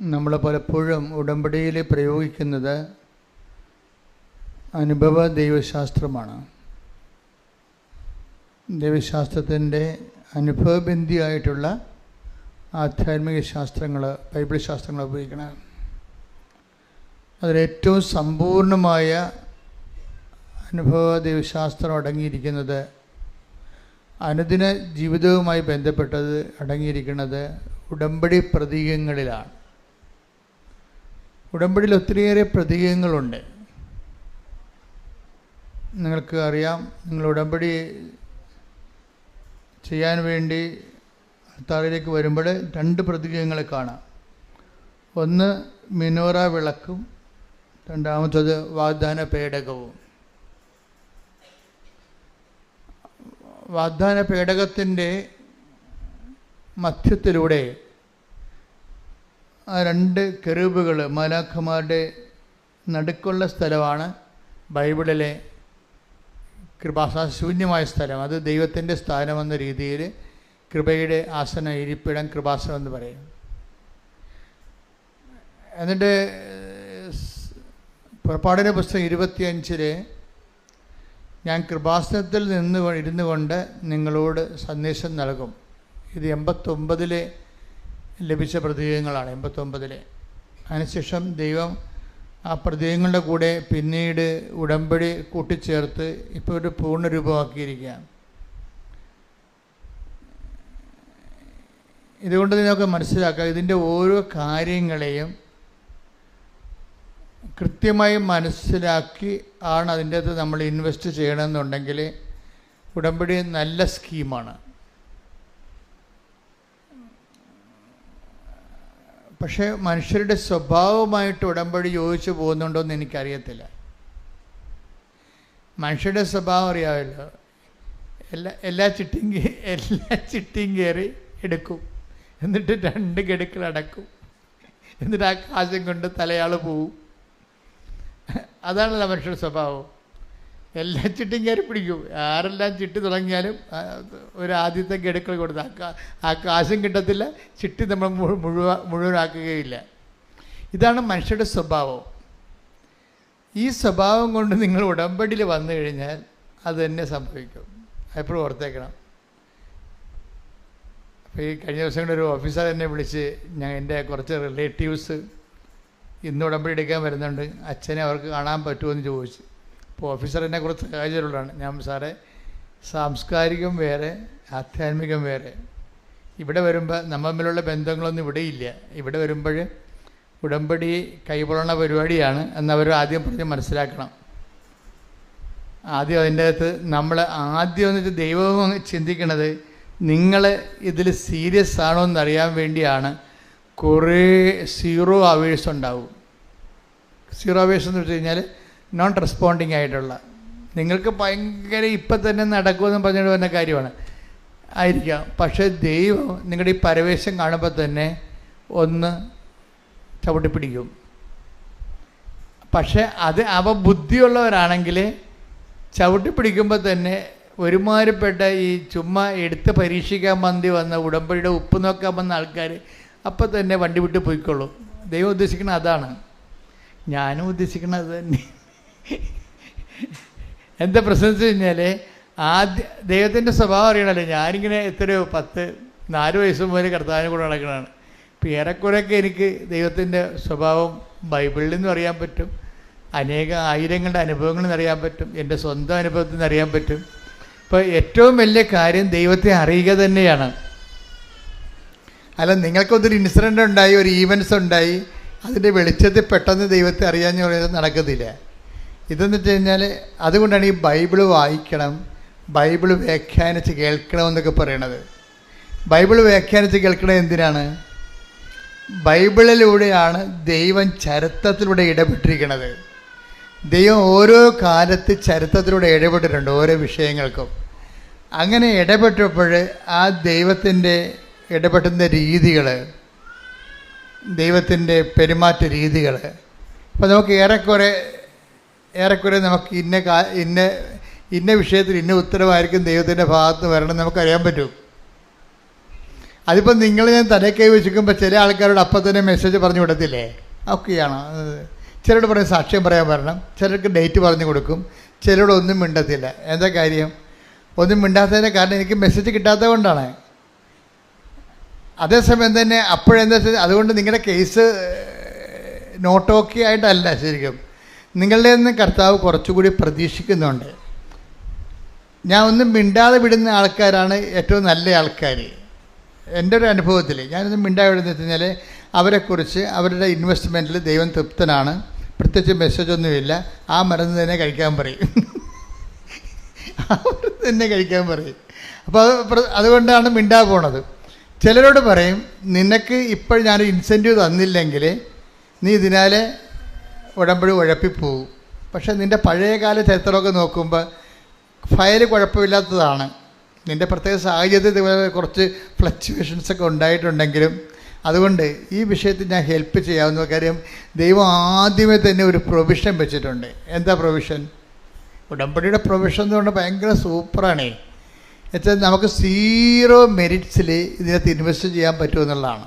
നമ്മൾ പലപ്പോഴും ഉടമ്പടിയിൽ പ്രയോഗിക്കുന്നത് അനുഭവ ദൈവശാസ്ത്രമാണ്. ദൈവശാസ്ത്രത്തിൻ്റെ അനുഭവബന്ധിയായിട്ടുള്ള ആധ്യാത്മിക ശാസ്ത്രങ്ങൾ, ബൈബിൾ ശാസ്ത്രങ്ങൾ ഉപയോഗിക്കണം. അതിലേറ്റവും സമ്പൂർണമായ അനുഭവ ദൈവശാസ്ത്രം അടങ്ങിയിരിക്കുന്നത്, അനുദിന ജീവിതവുമായി ബന്ധപ്പെട്ടത് അടങ്ങിയിരിക്കുന്നത് ഉടമ്പടി പ്രതീകങ്ങളിലാണ്. ഉടമ്പടിയിൽ ഒത്തിരിയേറെ പ്രതീകങ്ങളുണ്ട്. നിങ്ങൾക്ക് അറിയാം, നിങ്ങൾ ഉടമ്പടി ചെയ്യാൻ വേണ്ടി അൾത്താറിലേക്ക് വരുമ്പോൾ 2 പ്രതീകങ്ങൾ കാണാം. ഒന്ന് മിനോറ വിളക്കും, രണ്ടാമത്തത് വാഗ്ദാന പേടകവും. വാഗ്ദാന പേടകത്തിൻ്റെ മധ്യത്തിലൂടെ ആ 2 കെരൂബുകൾ, മാലാഖമാരുടെ നടുക്കുള്ള സ്ഥലമാണ് ബൈബിളിലെ കൃപാശൂന്യമായ സ്ഥലം. അത് ദൈവത്തിൻ്റെ സ്ഥാനമെന്ന രീതിയിൽ കൃപയുടെ ആസന, ഇരിപ്പിടം, കൃപാസനം എന്ന് പറയും. എന്നിട്ട് പുറപ്പാടിൻ്റെ പുസ്തകം 25 ഞാൻ കൃപാസനത്തിൽ ഇരുന്നു കൊണ്ട് നിങ്ങളോട് സന്ദേശം നൽകും. ഇത് 89 ലഭിച്ച പ്രതീകങ്ങളാണ്. 89 അതിനുശേഷം ദൈവം ആ പ്രതീകങ്ങളുടെ കൂടെ പിന്നീട് ഉടമ്പടി കൂട്ടിച്ചേർത്ത് ഇപ്പോൾ ഒരു പൂർണ്ണരൂപമാക്കിയിരിക്കുകയാണ്. ഇതുകൊണ്ട് നിങ്ങൾക്ക് മനസ്സിലാക്കാം, ഇതിൻ്റെ ഓരോ കാര്യങ്ങളെയും കൃത്യമായി മനസ്സിലാക്കി ആണ് അതിൻ്റെ അകത്ത് നമ്മൾ ഇൻവെസ്റ്റ് ചെയ്യണമെന്നുണ്ടെങ്കിൽ ഉടമ്പടി നല്ല സ്കീമാണ്. പക്ഷേ മനുഷ്യരുടെ സ്വഭാവമായിട്ട് ഉടമ്പടി യോജിച്ച് പോകുന്നുണ്ടോ എന്ന് എനിക്കറിയത്തില്ല. മനുഷ്യരുടെ സ്വഭാവം അറിയാമല്ലോ, എല്ലാ ചിട്ടിയും കയറി എടുക്കും, എന്നിട്ട് 2 ഗഡുക്കൾ അടക്കും, എന്നിട്ട് ആ കാശം കൊണ്ട് തലയാൾ പോവും. അതാണല്ലോ മനുഷ്യരുടെ സ്വഭാവം. എല്ലാ ചിട്ടിയും കയറി പിടിക്കും. ആരെല്ലാം ചിട്ടി തുടങ്ങിയാലും ഒരു ആദ്യത്തെ ഗഡുക്കൾ കൊടുത്ത് ആ കാശും കിട്ടത്തില്ല, ചിട്ടി നമ്മൾ മുഴുവനാക്കുകയില്ല. ഇതാണ് മനുഷ്യരുടെ സ്വഭാവം. ഈ സ്വഭാവം കൊണ്ട് നിങ്ങൾ ഉടമ്പടിയിൽ വന്നു കഴിഞ്ഞാൽ അത് തന്നെ സംഭവിക്കും. എപ്പോഴും ഓർത്തേക്കണം. അപ്പോൾ ഈ കഴിഞ്ഞ ദിവസം ഒരു ഓഫീസർ എന്നെ വിളിച്ച്, എൻ്റെ കുറച്ച് റിലേറ്റീവ്സ് ഇന്ന് ഉടമ്പടി എടുക്കാൻ വരുന്നുണ്ട്, അച്ഛനെ അവർക്ക് കാണാൻ പറ്റുമോ എന്ന് ചോദിച്ചു. അപ്പോൾ ഓഫീസർ എന്നെ കുറച്ച് സഹായിച്ചിട്ടുള്ളതാണ്. ഞാൻ സാറേ, സാംസ്കാരികം വേറെ, ആധ്യാത്മികം വേറെ. ഇവിടെ വരുമ്പോൾ നമ്മൾ തമ്മിലുള്ള ബന്ധങ്ങളൊന്നും ഇവിടെയില്ല. ഇവിടെ വരുമ്പോൾ ഉടമ്പടി കൈപൊള്ളണ പരിപാടിയാണ് എന്നവർ ആദ്യം പറഞ്ഞ് മനസ്സിലാക്കണം. ആദ്യം അതിൻ്റെ അകത്ത് നമ്മൾ ആദ്യം എന്നിട്ട് ദൈവം ചിന്തിക്കണത് നിങ്ങൾ ഇതിൽ സീരിയസ് ആണോ എന്നറിയാൻ വേണ്ടിയാണ്. കുറേ സീറോ അവേഴ്സ് ഉണ്ടാവും. സീറോ അവേഴ്സ് എന്ന് വെച്ച് കഴിഞ്ഞാൽ നോൺ റെസ്പോണ്ടിങ് ആയിട്ടുള്ള, നിങ്ങൾക്ക് ഭയങ്കര ഇപ്പം തന്നെ നടക്കുമെന്ന് പറഞ്ഞിട്ട് വരുന്ന കാര്യമാണ് ആയിരിക്കാം. പക്ഷേ ദൈവം നിങ്ങളുടെ ഈ പരവേശം കാണുമ്പോൾ തന്നെ ഒന്ന് ചവിട്ടിപ്പിടിക്കും. പക്ഷേ അവ ബുദ്ധിയുള്ളവരാണെങ്കിൽ ചവിട്ടിപ്പിടിക്കുമ്പോൾ തന്നെ ഒരുമാതിരിപ്പെട്ട ഈ ചുമ്മാ എടുത്ത് പരീക്ഷിക്കാൻ വന്ന ഉടമ്പടിയുടെ ഉപ്പ് നോക്കാൻ വന്ന ആൾക്കാർ അപ്പം തന്നെ വണ്ടി വിട്ട് പോയിക്കൊള്ളൂ. ദൈവം ഉദ്ദേശിക്കുന്നത് അതാണ്, ഞാനും ഉദ്ദേശിക്കുന്നത് അത് തന്നെ. എന്താ പ്രശ്നം വെച്ച് കഴിഞ്ഞാൽ, ദൈവത്തിൻ്റെ സ്വഭാവം അറിയണമല്ലോ. ഞാനിങ്ങനെ എത്രയോ 4 വയസ്സ് മുതൽ കർത്താവിനെ കൂടെ നടക്കണതാണ്. ഇപ്പോൾ ഏറെക്കുറെയൊക്കെ എനിക്ക് ദൈവത്തിൻ്റെ സ്വഭാവം ബൈബിളിൽ നിന്നും അറിയാൻ പറ്റും, ആയിരങ്ങളുടെ അനുഭവങ്ങളിൽ നിന്ന് അറിയാൻ പറ്റും, എൻ്റെ സ്വന്തം അനുഭവത്തിൽ നിന്ന് അറിയാൻ പറ്റും. ഇപ്പോൾ ഏറ്റവും വലിയ കാര്യം ദൈവത്തെ അറിയുക തന്നെയാണ്. അല്ല, നിങ്ങൾക്കൊന്നൊരു ഇൻസിഡൻ്റ് ഉണ്ടായി, ഒരു ഈവൻസ് ഉണ്ടായി, അതിൻ്റെ വെളിച്ചത്തിൽ പെട്ടെന്ന് ദൈവത്തെ അറിയാമെന്ന് പറയുന്നത് നടക്കത്തില്ല. ഇതെന്ന് വെച്ച് കഴിഞ്ഞാൽ, അതുകൊണ്ടാണ് ഈ ബൈബിള് വായിക്കണം, ബൈബിള് വ്യാഖ്യാനിച്ച് കേൾക്കണമെന്നൊക്കെ പറയണത്. ബൈബിള് വ്യാഖ്യാനിച്ച് കേൾക്കണത് എന്തിനാണ്? ബൈബിളിലൂടെയാണ് ദൈവം ചരിത്രത്തിലൂടെ ഇടപെട്ടിരിക്കുന്നത്. ദൈവം ഓരോ കാലത്ത് ചരിത്രത്തിലൂടെ ഇടപെട്ടിട്ടുണ്ട്, ഓരോ വിഷയങ്ങൾക്കും. അങ്ങനെ ഇടപെട്ടപ്പോൾ ആ ദൈവത്തിൻ്റെ ഇടപെട്ടുന്ന രീതികൾ, ദൈവത്തിൻ്റെ പെരുമാറ്റ രീതികൾ, അപ്പോൾ നമുക്ക് ഏറെക്കുറെ നമുക്ക് ഇന്ന വിഷയത്തിൽ ഇന്ന ഉത്തരവായിരിക്കും ദൈവത്തിൻ്റെ ഭാഗത്ത് വരണം നമുക്കറിയാൻ പറ്റും. അതിപ്പോൾ നിങ്ങൾ ഞാൻ തലക്കൈ വെച്ചിരിക്കുമ്പോൾ ചില ആൾക്കാരോട് അപ്പം തന്നെ മെസ്സേജ് പറഞ്ഞു വിടത്തില്ലേ? ഓക്കെയാണോ? ചിലരോട് പറയും സാക്ഷ്യം പറയാൻ വരണം, ചിലർക്ക് ഡേറ്റ് പറഞ്ഞു കൊടുക്കും, ചിലരോട് ഒന്നും മിണ്ടത്തില്ല. എന്താ കാര്യം? ഒന്നും മിണ്ടാത്തതിൻ്റെ കാരണം എനിക്ക് മെസ്സേജ് കിട്ടാത്തത് കൊണ്ടാണ്. അതേസമയം തന്നെ അപ്പോഴെന്താ വെച്ചാൽ അതുകൊണ്ട് നിങ്ങളുടെ കേസ് നോട്ട് ഓക്കെ ആയിട്ടല്ല, ശരിക്കും നിങ്ങളുടെ നിന്ന് കർത്താവ് കുറച്ചുകൂടി പ്രതീക്ഷിക്കുന്നുണ്ട്. ഞാൻ ഒന്നും മിണ്ടാതെ വിടുന്ന ആൾക്കാരാണ് ഏറ്റവും നല്ല ആൾക്കാർ. എൻ്റെ ഒരു അനുഭവത്തിൽ ഞാനൊന്നും മിണ്ടാതെ വിടുന്നത് വെച്ച് കഴിഞ്ഞാൽ അവരെക്കുറിച്ച് അവരുടെ ഇൻവെസ്റ്റ്മെൻറ്റിൽ ദൈവം തൃപ്തനാണ്, പ്രത്യേകിച്ച് മെസ്സേജൊന്നുമില്ല, ആ മരുന്ന് തന്നെ കഴിക്കാൻ പറയും. ആ മരുന്ന് തന്നെ കഴിക്കാൻ പറയും. അപ്പോൾ അതുകൊണ്ടാണ് മിണ്ടാതെ പോണത്. ചിലരോട് പറയും നിനക്ക് ഇപ്പോൾ ഞാനൊരു ഇൻസെൻറ്റീവ് തന്നില്ലെങ്കിൽ നീ ഇതിനാലെ ഉടമ്പടി ഉഴപ്പിപ്പോവും. പക്ഷേ നിൻ്റെ പഴയകാല ചരിത്രമൊക്കെ നോക്കുമ്പോൾ ഫയൽ കുഴപ്പമില്ലാത്തതാണ്. നിൻ്റെ പ്രത്യേക സാഹചര്യത്തിൽ കുറച്ച് ഫ്ലക്ച്വേഷൻസൊക്കെ ഉണ്ടായിട്ടുണ്ടെങ്കിലും അതുകൊണ്ട് ഈ വിഷയത്തിൽ ഞാൻ ഹെൽപ്പ് ചെയ്യാവുന്ന കാര്യം ദൈവം ആദ്യമേ തന്നെ ഒരു പ്രൊവിഷൻ വെച്ചിട്ടുണ്ട്. എന്താ പ്രൊവിഷൻ? ഉടമ്പടിയുടെ പ്രൊവിഷൻ എന്ന് പറഞ്ഞാൽ ഭയങ്കര സൂപ്പറാണേ. എന്നുവെച്ചാൽ നമുക്ക് 0 മെറിറ്റ്സിൽ ഇതിനകത്ത് ഇൻവെസ്റ്റ് ചെയ്യാൻ പറ്റുമെന്നുള്ളതാണ്.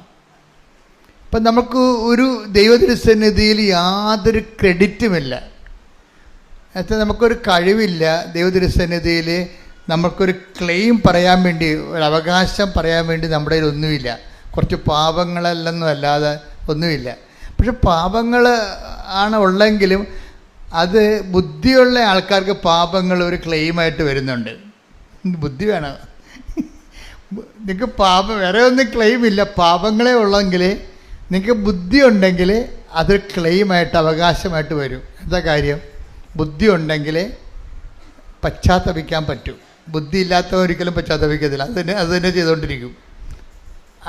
ഇപ്പം നമുക്ക് ഒരു ദൈവതിരുസന്നിധിയിൽ യാതൊരു ക്രെഡിറ്റുമില്ല. എന്നുവെച്ചാൽ നമുക്കൊരു കഴിവില്ല. ദൈവതിരുസന്നിധിയിൽ നമുക്കൊരു ക്ലെയിം പറയാൻ വേണ്ടി, ഒരു അവകാശം പറയാൻ വേണ്ടി നമ്മുടെ കയ്യിൽ ഒന്നുമില്ല. കുറച്ച് പാപങ്ങളല്ലെന്നും അല്ലാതെ ഒന്നുമില്ല. പക്ഷെ പാപങ്ങൾ ആണ് ഉള്ളെങ്കിലും അത് ബുദ്ധിയുള്ള ആൾക്കാർക്ക് പാപങ്ങൾ ഒരു ക്ലെയിമായിട്ട് വരുന്നുണ്ട്. ബുദ്ധി വേണം. നിങ്ങൾക്ക് പാപം വേറെ ഒന്നും ക്ലെയിമില്ല, പാപങ്ങളെ ഉള്ളെങ്കിൽ നിങ്ങൾക്ക് ബുദ്ധി ഉണ്ടെങ്കിൽ അതൊരു ക്ലെയിമായിട്ട് അവകാശമായിട്ട് വരും. എന്താ കാര്യം? ബുദ്ധി ഉണ്ടെങ്കിൽ പശ്ചാത്തപിക്കാൻ പറ്റും. ബുദ്ധി ഇല്ലാത്തവർ ഒരിക്കലും പശ്ചാത്തപിക്കത്തില്ല. അത് തന്നെ ചെയ്തുകൊണ്ടിരിക്കും.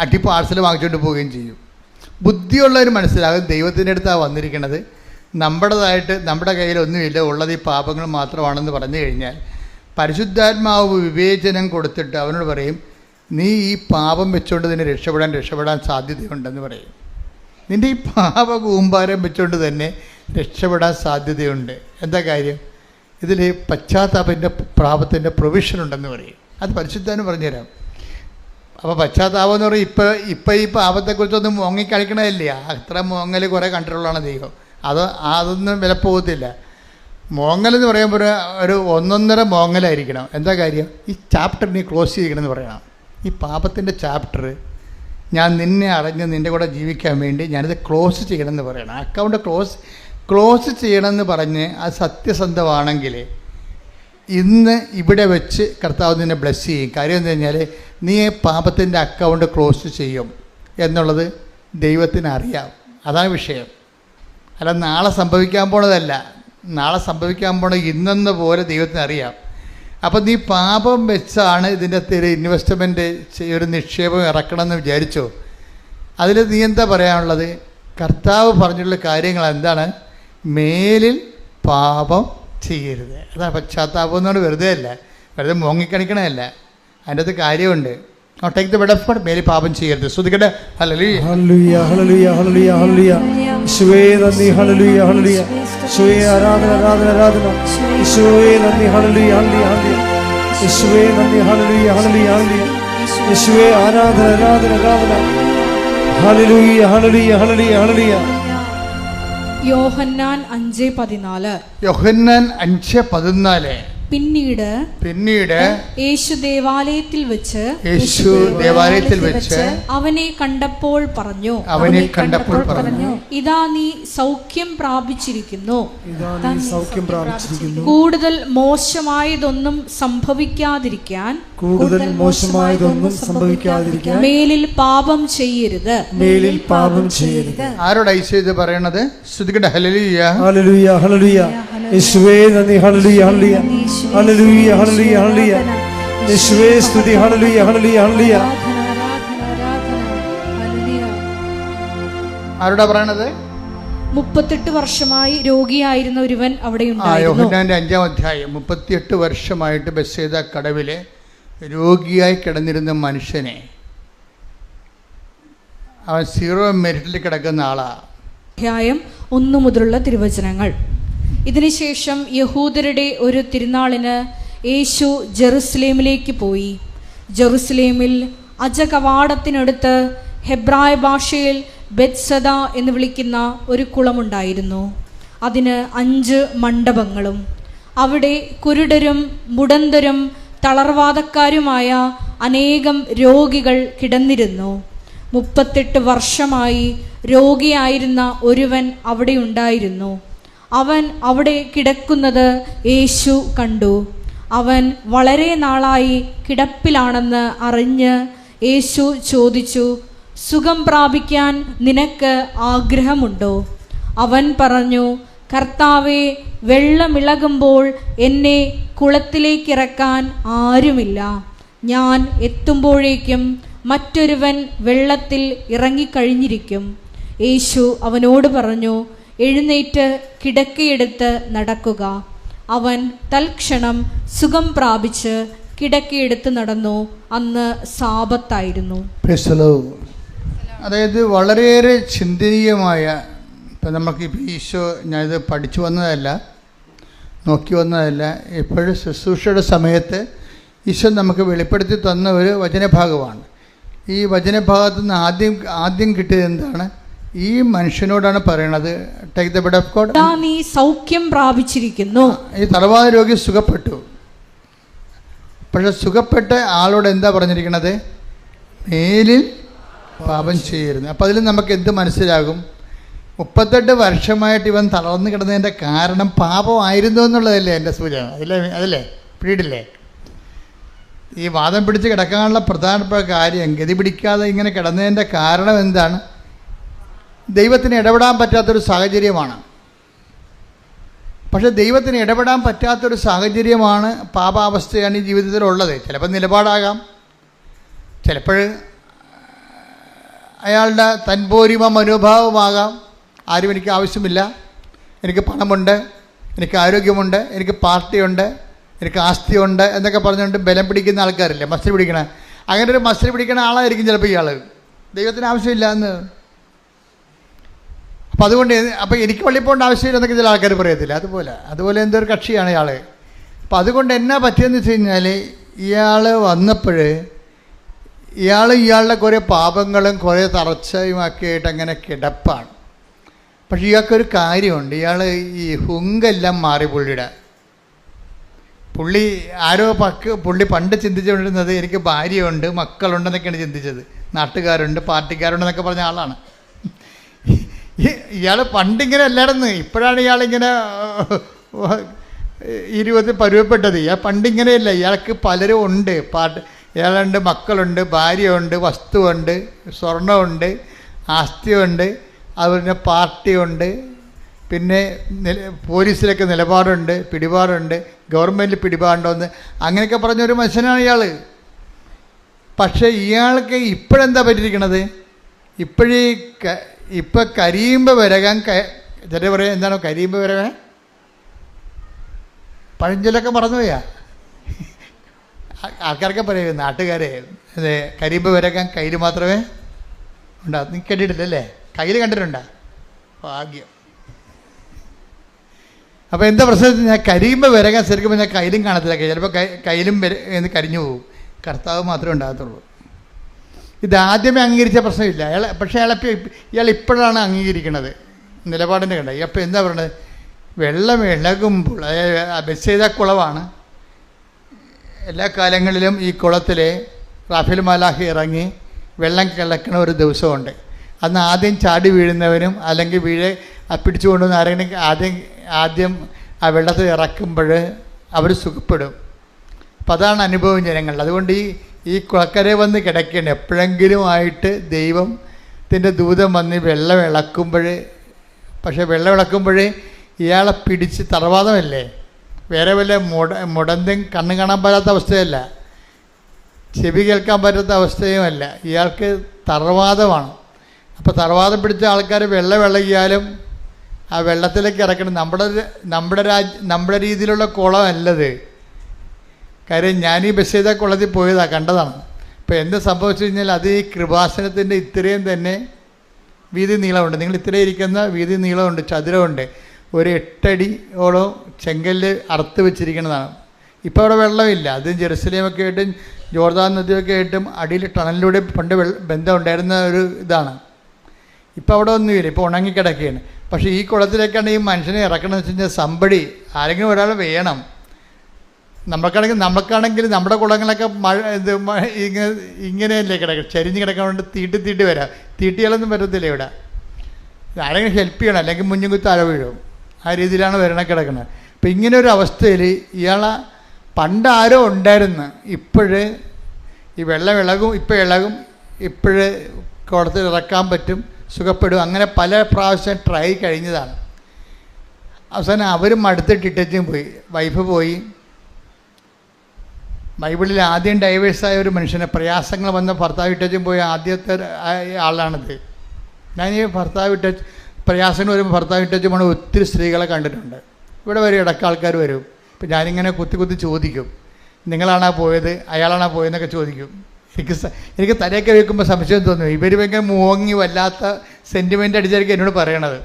അടി പാഴ്സൽ വാങ്ങിച്ചുകൊണ്ട് പോവുകയും ചെയ്യും. ബുദ്ധിയുള്ളവർ മനസ്സിലാകും ദൈവത്തിൻ്റെ അടുത്താണ് വന്നിരിക്കുന്നത്, നമ്മുടേതായിട്ട് നമ്മുടെ കയ്യിലൊന്നുമില്ല, ഉള്ളത് ഈ പാപങ്ങൾ മാത്രമാണെന്ന് പറഞ്ഞു കഴിഞ്ഞാൽ പരിശുദ്ധാത്മാവ് വിവേചനം കൊടുത്തിട്ട് അവനോട് പറയും നീ ഈ പാപം വെച്ചുകൊണ്ട് തന്നെ രക്ഷപ്പെടാൻ സാധ്യതയുണ്ടെന്ന് പറയും. നിൻ്റെ ഈ പാപ കൂമ്പാരം വെച്ചുകൊണ്ട് തന്നെ രക്ഷപ്പെടാൻ സാധ്യതയുണ്ട്. എന്താ കാര്യം? ഇതിൽ പശ്ചാത്താപത്തിൻ്റെ പാപത്തിൻ്റെ പ്രൊവിഷൻ ഉണ്ടെന്ന് പറയും. അത് പരിശുദ്ധാത്മാവ് പറഞ്ഞുതരാം. അപ്പോൾ പശ്ചാത്താപം എന്ന് പറയും ഇപ്പം ഈ പാപത്തെക്കുറിച്ചൊന്നും മോങ്ങിക്കളിക്കണമല്ലേ? അത്ര മോങ്ങൽ കുറേ കണ്ടിട്ടുള്ളതാണ് ദൈവം. അതൊന്നും വിലപ്പോകത്തില്ല. മോങ്ങലെന്ന് പറയുമ്പോൾ ഒരു 1.5 മോങ്ങലായിരിക്കണം. എന്താ കാര്യം? ഈ ചാപ്റ്റർ നീ ക്ലോസ് ചെയ്യണമെന്ന് പറയണം. ഈ പാപത്തിൻ്റെ ചാപ്റ്റർ ഞാൻ നിന്നെ അറിഞ്ഞ് നിൻ്റെ കൂടെ ജീവിക്കാൻ വേണ്ടി ഞാനിത് ക്ലോസ് ചെയ്യണമെന്ന് പറയണം. അക്കൗണ്ട് ക്ലോസ് ചെയ്യണമെന്ന് പറഞ്ഞ് അത് സത്യസന്ധമാണെങ്കിൽ ഇന്ന് ഇവിടെ വെച്ച് കർത്താവ് നിന്നെ ബ്ലെസ് ചെയ്യും. കാര്യം എന്താ കഴിഞ്ഞാൽ നീ പാപത്തിൻ്റെ അക്കൗണ്ട് ക്ലോസ് ചെയ്യും എന്നുള്ളത് ദൈവത്തിന് അറിയാം. അതാണ് വിഷയം. അല്ല നാളെ സംഭവിക്കാൻ പോണതല്ല. നാളെ സംഭവിക്കാൻ പോണ ഇന്നെന്ന പോലെ ദൈവത്തിന് അറിയാം. അപ്പം നീ പാപം വെച്ചാണ് ഇതിൻ്റെ അകത്ത് ഇൻവെസ്റ്റ്മെൻറ്റ് ഒരു നിക്ഷേപം ഇറക്കണമെന്ന് വിചാരിച്ചോ? അതിൽ നീ എന്താ പറയാനുള്ളത്? കർത്താവ് പറഞ്ഞിട്ടുള്ള കാര്യങ്ങൾ എന്താണ്? മേലിൽ പാപം ചെയ്യരുത്. അതാണ് പശ്ചാത്താപം എന്ന് പറഞ്ഞാൽ വെറുതെ അല്ല, വെറുതെ മോങ്ങിക്കണിക്കണമല്ല. അതിൻ്റെ അകത്ത് കാര്യമുണ്ട്. Take the bed of God. മേലിൽ പാപം ചെയ്യരുത്. ശ്രദ്ധിക്കട്ടെ. ഹല്ലേലൂയ ഹല്ലേലൂയ ഹല്ലേലൂയ ഹല്ലേലൂയ ഹല്ലേലൂയ. യേശുവേ നന്ദി. ഹല്ലേലൂയ ഹല്ലേലൂയ. യേശുവേ ആരാധന ആരാധന ആരാധന. യേശുവേ നന്ദി. ഹല്ലേലൂയ ഹല്ലേലൂയ ഹല്ലേലൂയ. യേശുവേ നന്ദി. ഹല്ലേലൂയ ഹല്ലേലൂയ ഹല്ലേലൂയ. യേശുവേ ആരാധന ആരാധന ആരാധന. ഹല്ലേലൂയ ഹല്ലേലൂയ ഹല്ലേലൂയ ഹല്ലേലൂയ. യോഹന്നാൻ 5:14. യോഹന്നാൻ 5:14. പിന്നീട് യേശു ദേവാലയത്തിൽ വെച്ച് അവനെ കണ്ടപ്പോൾ പറഞ്ഞു ഇതാ നീ സൗഖ്യം പ്രാപിച്ചിരിക്കുന്നു, കൂടുതൽ മോശമായതൊന്നും സംഭവിക്കാതിരിക്കാൻ മേലിൽ പാപം ചെയ്യരുത്. ആരോടാ ഇത് പറയണത്? ശ്രദ്ധിക്കട്ടെ. ഹല്ലേലൂയ ഹല്ലേലൂയ ഹല്ലേലൂയ. യേശുവേ നന്ദി. ഹല്ലേലൂയ ഹല്ലേലൂയ ഹല്ലേലൂയ ഹല്ലേലൂയ ഹല്ലേലൂയ. യേശുവേ സ്തുതി. ഹല്ലേലൂയ ഹല്ലേലൂയ ഹല്ലേലൂയ. ആരോടാ പറയണത്? 38 വർഷമായി രോഗിയായിരുന്ന ഒരുവൻ അവിടെ ഉണ്ടായിരുന്നു. യോഹന്നാന്റെ 5-ാം അധ്യായം. 38 വർഷമായിട്ട് ബെത്സേദ കടവിലെ രോഗിയായി കിടന്നിരുന്ന മനുഷ്യനെ, അവൻ 0 മെറിറ്റിൽ കിടക്കുന്ന ആളാ. അധ്യായം 1 മുതലുള്ള തിരുവചനങ്ങൾ. ഇതിനുശേഷം യഹൂദരുടെ ഒരു തിരുനാളിന് യേശു ജെറുസലേമിലേക്ക് പോയി. ജെറുസലേമിൽ അജകവാടത്തിനടുത്ത് ഹെബ്രായ ഭാഷയിൽ ബെത്സദ എന്ന് വിളിക്കുന്ന ഒരു കുളമുണ്ടായിരുന്നു. അതിന് 5 മണ്ഡപങ്ങളും. അവിടെ കുരുടരും മുടന്തരും തളർവാദക്കാരുമായ അനേകം രോഗികൾ കിടന്നിരുന്നു. 38 വർഷമായി രോഗിയായിരുന്ന ഒരുവൻ അവിടെ ഉണ്ടായിരുന്നു. അവൻ അവിടെ കിടക്കുന്നത് യേശു കണ്ടു. അവൻ വളരെ നാളായി കിടപ്പിലാണെന്ന് അറിഞ്ഞ് യേശു ചോദിച്ചു, സുഖം പ്രാപിക്കാൻ നിനക്ക് ആഗ്രഹമുണ്ടോ? അവൻ പറഞ്ഞു, കർത്താവേ, വെള്ളമിളകുമ്പോൾ എന്നെ കുളത്തിലേക്കിറക്കാൻ ആരുമില്ല. ഞാൻ എത്തുമ്പോഴേക്കും മറ്റൊരുവൻ വെള്ളത്തിൽ ഇറങ്ങിക്കഴിഞ്ഞിരിക്കും. യേശു അവനോട് പറഞ്ഞു, എഴുന്നേറ്റ് കിടക്കയെടുത്ത് നടക്കുക. അവൻ തൽക്ഷണം സുഖം പ്രാപിച്ച് കിടക്കയെടുത്ത് നടന്നു. അന്ന് സാബത്തായിരുന്നു. അതായത് വളരെയേറെ ചിന്തനീയമായ, ഇപ്പം നമുക്കിപ്പോൾ ഈശോ, ഞാനിത് പഠിച്ചു വന്നതല്ല, നോക്കി വന്നതല്ല, ഇപ്പോഴും ശുശ്രൂഷയുടെ സമയത്ത് ഈശോ നമുക്ക് വെളിപ്പെടുത്തി തന്ന ഒരു വചനഭാഗമാണ്. ഈ വചനഭാഗത്തു നിന്ന് ആദ്യം കിട്ടിയത് എന്താണ്? ഈ മനുഷ്യനോടാണ് പറയണത്, take the bed of God, നീ സൗഖ്യം പ്രാപിച്ചിരിക്കുന്നു. ഈ തളർവാദ രോഗി സുഖപ്പെട്ടു. പക്ഷെ സുഖപ്പെട്ട ആളോട് എന്താ പറഞ്ഞിരിക്കണത്? മേലിൽ പാപം ചെയ്യരുത്. അപ്പം അതിൽ നമുക്ക് എന്ത് മനസ്സിലാകും? 38 വർഷമായിട്ട് ഇവൻ തളർന്നു കിടന്നതിൻ്റെ കാരണം പാപമായിരുന്നു എന്നുള്ളതല്ലേ എൻ്റെ സൂചന? അതല്ലേ പിടിയിട്ടില്ലേ? ഈ വാദം പിടിച്ച് കിടക്കാനുള്ള പ്രധാനപ്പെട്ട കാര്യം, ഗതി പിടിക്കാതെ ഇങ്ങനെ കിടന്നതിൻ്റെ കാരണം എന്താണ്? ദൈവത്തിന് ഇടപെടാൻ പറ്റാത്തൊരു സാഹചര്യമാണ്. പക്ഷെ ദൈവത്തിന് ഇടപെടാൻ പറ്റാത്തൊരു സാഹചര്യമാണ്, പാപാവസ്ഥയാണ് ഈ ജീവിതത്തിലുള്ളത്. ചിലപ്പോൾ നിലപാടാകാം, ചിലപ്പോൾ അയാളുടെ തൻപോരിമ മനോഭാവമാകാം. ആരും എനിക്ക് ആവശ്യമില്ല, എനിക്ക് പണമുണ്ട്, എനിക്ക് ആരോഗ്യമുണ്ട്, എനിക്ക് പാർട്ടിയുണ്ട്, എനിക്ക് ആസ്തിയുണ്ട് എന്നൊക്കെ പറഞ്ഞുകൊണ്ട് ബലം പിടിക്കുന്ന ആൾക്കാരില്ലേ, മസിൽ പിടിക്കണ. അങ്ങനെ ഒരു മസിൽ പിടിക്കുന്ന ആളായിരിക്കും ചിലപ്പോൾ ഇയാൾ. ദൈവത്തിന് ആവശ്യമില്ല എന്ന്. അപ്പോൾ അതുകൊണ്ട് എനിക്ക് പള്ളിയിൽ പോകേണ്ട ആവശ്യമില്ല എന്നൊക്കെ ചില ആൾക്കാർ പറയത്തില്ല. അതുപോലെ എന്തൊരു കക്ഷിയാണ് ഇയാൾ. അപ്പോൾ അതുകൊണ്ട് എന്നാ പറ്റിയെന്ന് വെച്ച് കഴിഞ്ഞാൽ, ഇയാൾ വന്നപ്പോൾ ഇയാളുടെ കുറേ പാപങ്ങളും കുറേ തളർച്ചയുമൊക്കെ ആയിട്ട് അങ്ങനെ കിടപ്പാണ്. പക്ഷേ ഇയാൾക്കൊരു കാര്യമുണ്ട്, ഇയാൾ ഈ ഹുങ്കെല്ലാം മാറി പുള്ളി പണ്ട് ചിന്തിച്ചുകൊണ്ടിരുന്നത് എനിക്ക് ഭാര്യയുണ്ട്, മക്കളുണ്ടെന്നൊക്കെയാണ് ചിന്തിച്ചത്. നാട്ടുകാരുണ്ട്, പാർട്ടിക്കാരുണ്ടെന്നൊക്കെ പറഞ്ഞ ആളാണ് ഇയാൾ. പണ്ടിങ്ങനെ അല്ലായിരുന്നു, ഇപ്പോഴാണ് ഇയാളിങ്ങനെ 20 പരുവപ്പെട്ടത്. ഇയാൾ പണ്ടിങ്ങനെയല്ല, ഇയാൾക്ക് പലരും ഉണ്ട്. ഇയാളുണ്ട്, മക്കളുണ്ട്, ഭാര്യയുണ്ട്, വസ്തുവുണ്ട്, സ്വർണ്ണമുണ്ട്, ആസ്തിയുണ്ട്, അതുപോലെ പാർട്ടിയുണ്ട്, പിന്നെ പോലീസിലൊക്കെ നിലപാടുണ്ട്, പിടിപാടുണ്ട്, ഗവൺമെൻറ് പിടിപാടുണ്ടോന്ന് അങ്ങനെയൊക്കെ പറഞ്ഞൊരു മനുഷ്യനാണ് ഇയാൾ. പക്ഷേ ഇയാൾക്ക് ഇപ്പോഴെന്താ പറ്റിയിരിക്കണത്? ഇപ്പം കരിയുമ്പോൾ വരകാൻ, ചില പറയാം എന്താണോ കരിയുമ്പോൾ വരകാൻ, പഴഞ്ചൊല്ലൊക്കെ മറന്നുപോയാ ആൾക്കാരൊക്കെ പറയും, നാട്ടുകാരെ, അതെ, കരിയുമ്പോൾ വരകാൻ കയ്യിൽ മാത്രമേ ഉണ്ടാകും. നീ കേട്ടിട്ടില്ലല്ലേ? കയ്യിൽ കണ്ടിട്ടുണ്ടോ? ഭാഗ്യം. അപ്പോൾ എന്താ പ്രശ്നം? ഞാൻ കരിയുമ്പോൾ വരകാൻ ശരിക്കും ഞാൻ കയ്യിലും കാണത്തില്ല. ചിലപ്പോൾ കയ്യിലും കരിഞ്ഞു പോകും. കർത്താവ് മാത്രമേ ഉണ്ടാകത്തുള്ളൂ. ഇതാദ്യമേ അംഗീകരിച്ച പ്രശ്നമില്ല പക്ഷേ ഇയാൾ ഇപ്പോഴാണ് അംഗീകരിക്കുന്നത് നിലപാടിൻ്റെ കണ്ട. അപ്പോൾ എന്താ പറയുന്നത്? വെള്ളം ഇളകുമ്പോൾ, അതായത് ബെത്സൈദ കുളമാണ്. എല്ലാ കാലങ്ങളിലും ഈ കുളത്തിൽ റാഫേൽ മാലാഖി ഇറങ്ങി വെള്ളം കിളക്കുന്ന ഒരു ദിവസമുണ്ട്. അന്ന് ആദ്യം ചാടി വീഴുന്നവനും അല്ലെങ്കിൽ പിടിച്ചു കൊണ്ടുവന്ന് ആരെങ്കിലും ആദ്യം ആ വെള്ളത്തിൽ ഇറക്കുമ്പോൾ അവർ സുഖപ്പെടും. അപ്പം അതാണ് അനുഭവം ജനങ്ങൾ. അതുകൊണ്ട് ഈ കുളക്കരെ വന്ന് കിടക്കേണ്ട എപ്പോഴെങ്കിലും ആയിട്ട് ദൈവത്തിൻ്റെ ദൂതം വന്ന് വെള്ളം ഇളക്കുമ്പോൾ ഇയാളെ പിടിച്ച്, തളർവാദമല്ലേ, വേറെ വല്ല മുടന്തും കണ്ണ് കാണാൻ പറ്റാത്ത അവസ്ഥയല്ല, ചെവി കേൾക്കാൻ പറ്റാത്ത അവസ്ഥയുമല്ല, ഇയാൾക്ക് തളർവാദമാണ്. അപ്പോൾ തളർവാദം പിടിച്ച ആൾക്കാർ വെള്ളം ഇളകിയാലും ആ വെള്ളത്തിലേക്ക് ഇറക്കണം. നമ്മുടെ രീതിയിലുള്ള കുളമല്ലത്. കാര്യം ഞാൻ ഈ ബെത്സൈദ കുളത്തിൽ പോയതാണ്, കണ്ടതാണ്. ഇപ്പോൾ എന്ത് സംഭവിച്ചു കഴിഞ്ഞാൽ, അത് ഈ കൃപാസനത്തിൻ്റെ ഇത്രയും തന്നെ വീതി നീളമുണ്ട്. നിങ്ങൾ ഇത്രയും ഇരിക്കുന്ന വീതി നീളമുണ്ട്, ചതുരമുണ്ട്. ഒരു 8 അടിയോളം ചെങ്കല്ല് അറുത്ത് വെച്ചിരിക്കുന്നതാണ്. ഇപ്പോൾ അവിടെ വെള്ളമില്ല. അത് ജെറുസലേമൊക്കെ ആയിട്ട് ജോർദാൻ നദിയൊക്കെ ആയിട്ടും അടിയിൽ ടണലിലൂടെ പണ്ട് ബന്ധം ഉണ്ടായിരുന്ന ഒരു ഇതാണ്. ഇപ്പോൾ അവിടെ ഒന്നുമില്ല, ഇപ്പോൾ ഉണങ്ങിക്കിടക്കുകയാണ്. പക്ഷേ ഈ കുളത്തിലേക്കാണ് ഈ മനുഷ്യനെ ഇറക്കണമെന്ന് വെച്ച് കഴിഞ്ഞാൽ സമ്പടി ആരെങ്കിലും ഒരാൾ വേണം. നമുക്കാണെങ്കിൽ നമ്മുടെ കുളങ്ങളൊക്കെ ഇങ്ങനെയല്ലേ കിടക്കും, ചരിഞ്ഞ് കിടക്കാൻ വേണ്ടി തീട്ടി വരാം. തീട്ടികളൊന്നും പറ്റത്തില്ല ഇവിടെ. ആരെങ്കിലും ഹെൽപ്പ് ചെയ്യണം, അല്ലെങ്കിൽ മുഞ്ഞുകുത്ത് അഴ വീഴും. ആ രീതിയിലാണ് കിടക്കുന്നത്. അപ്പം ഇങ്ങനെ ഒരു അവസ്ഥയിൽ ഇയാളെ പണ്ട് ആരോ ഉണ്ടായിരുന്നു, ഇപ്പോഴ് ഈ വെള്ളം ഇളകും, ഇപ്പോഴ് കുളത്തിൽ ഇറക്കാൻ പറ്റും, സുഖപ്പെടും. അങ്ങനെ പല പ്രാവശ്യം ട്രൈ കഴിഞ്ഞതാണ്. അവസാനം അവരും അടുത്തിട്ടിട്ടും പോയി, വൈഫ് പോയി. ബൈബിളിൽ ആദ്യം ഡൈവേഴ്സായ ഒരു മനുഷ്യനെ, പ്രയാസങ്ങൾ വന്ന ഭർത്താവ് ഇട്ടും പോയ ആദ്യത്തെ ആളാണിത്. ഞാൻ ഈ പ്രയാസങ്ങൾ വരുമ്പോൾ ഭർത്താവ് ഇട്ടും പോണ ഒത്തിരി സ്ത്രീകളെ കണ്ടിട്ടുണ്ട്. ഇവിടെ വരും, ഇടയ്ക്ക് ആൾക്കാർ വരും. ഇപ്പം ഞാനിങ്ങനെ കുത്തി ചോദിക്കും, നിങ്ങളാണോ പോയത്, അയാളാണോ പോയതെന്നൊക്കെ ചോദിക്കും. എനിക്ക് തലയൊക്കെ വെക്കുമ്പോൾ സംശയം തോന്നും, ഇവർ ഭയങ്കര മോങ്ങി വല്ലാത്ത സെൻറ്റിമെൻ്റ് അടിച്ചായിരിക്കും എന്നോട് പറയണത്.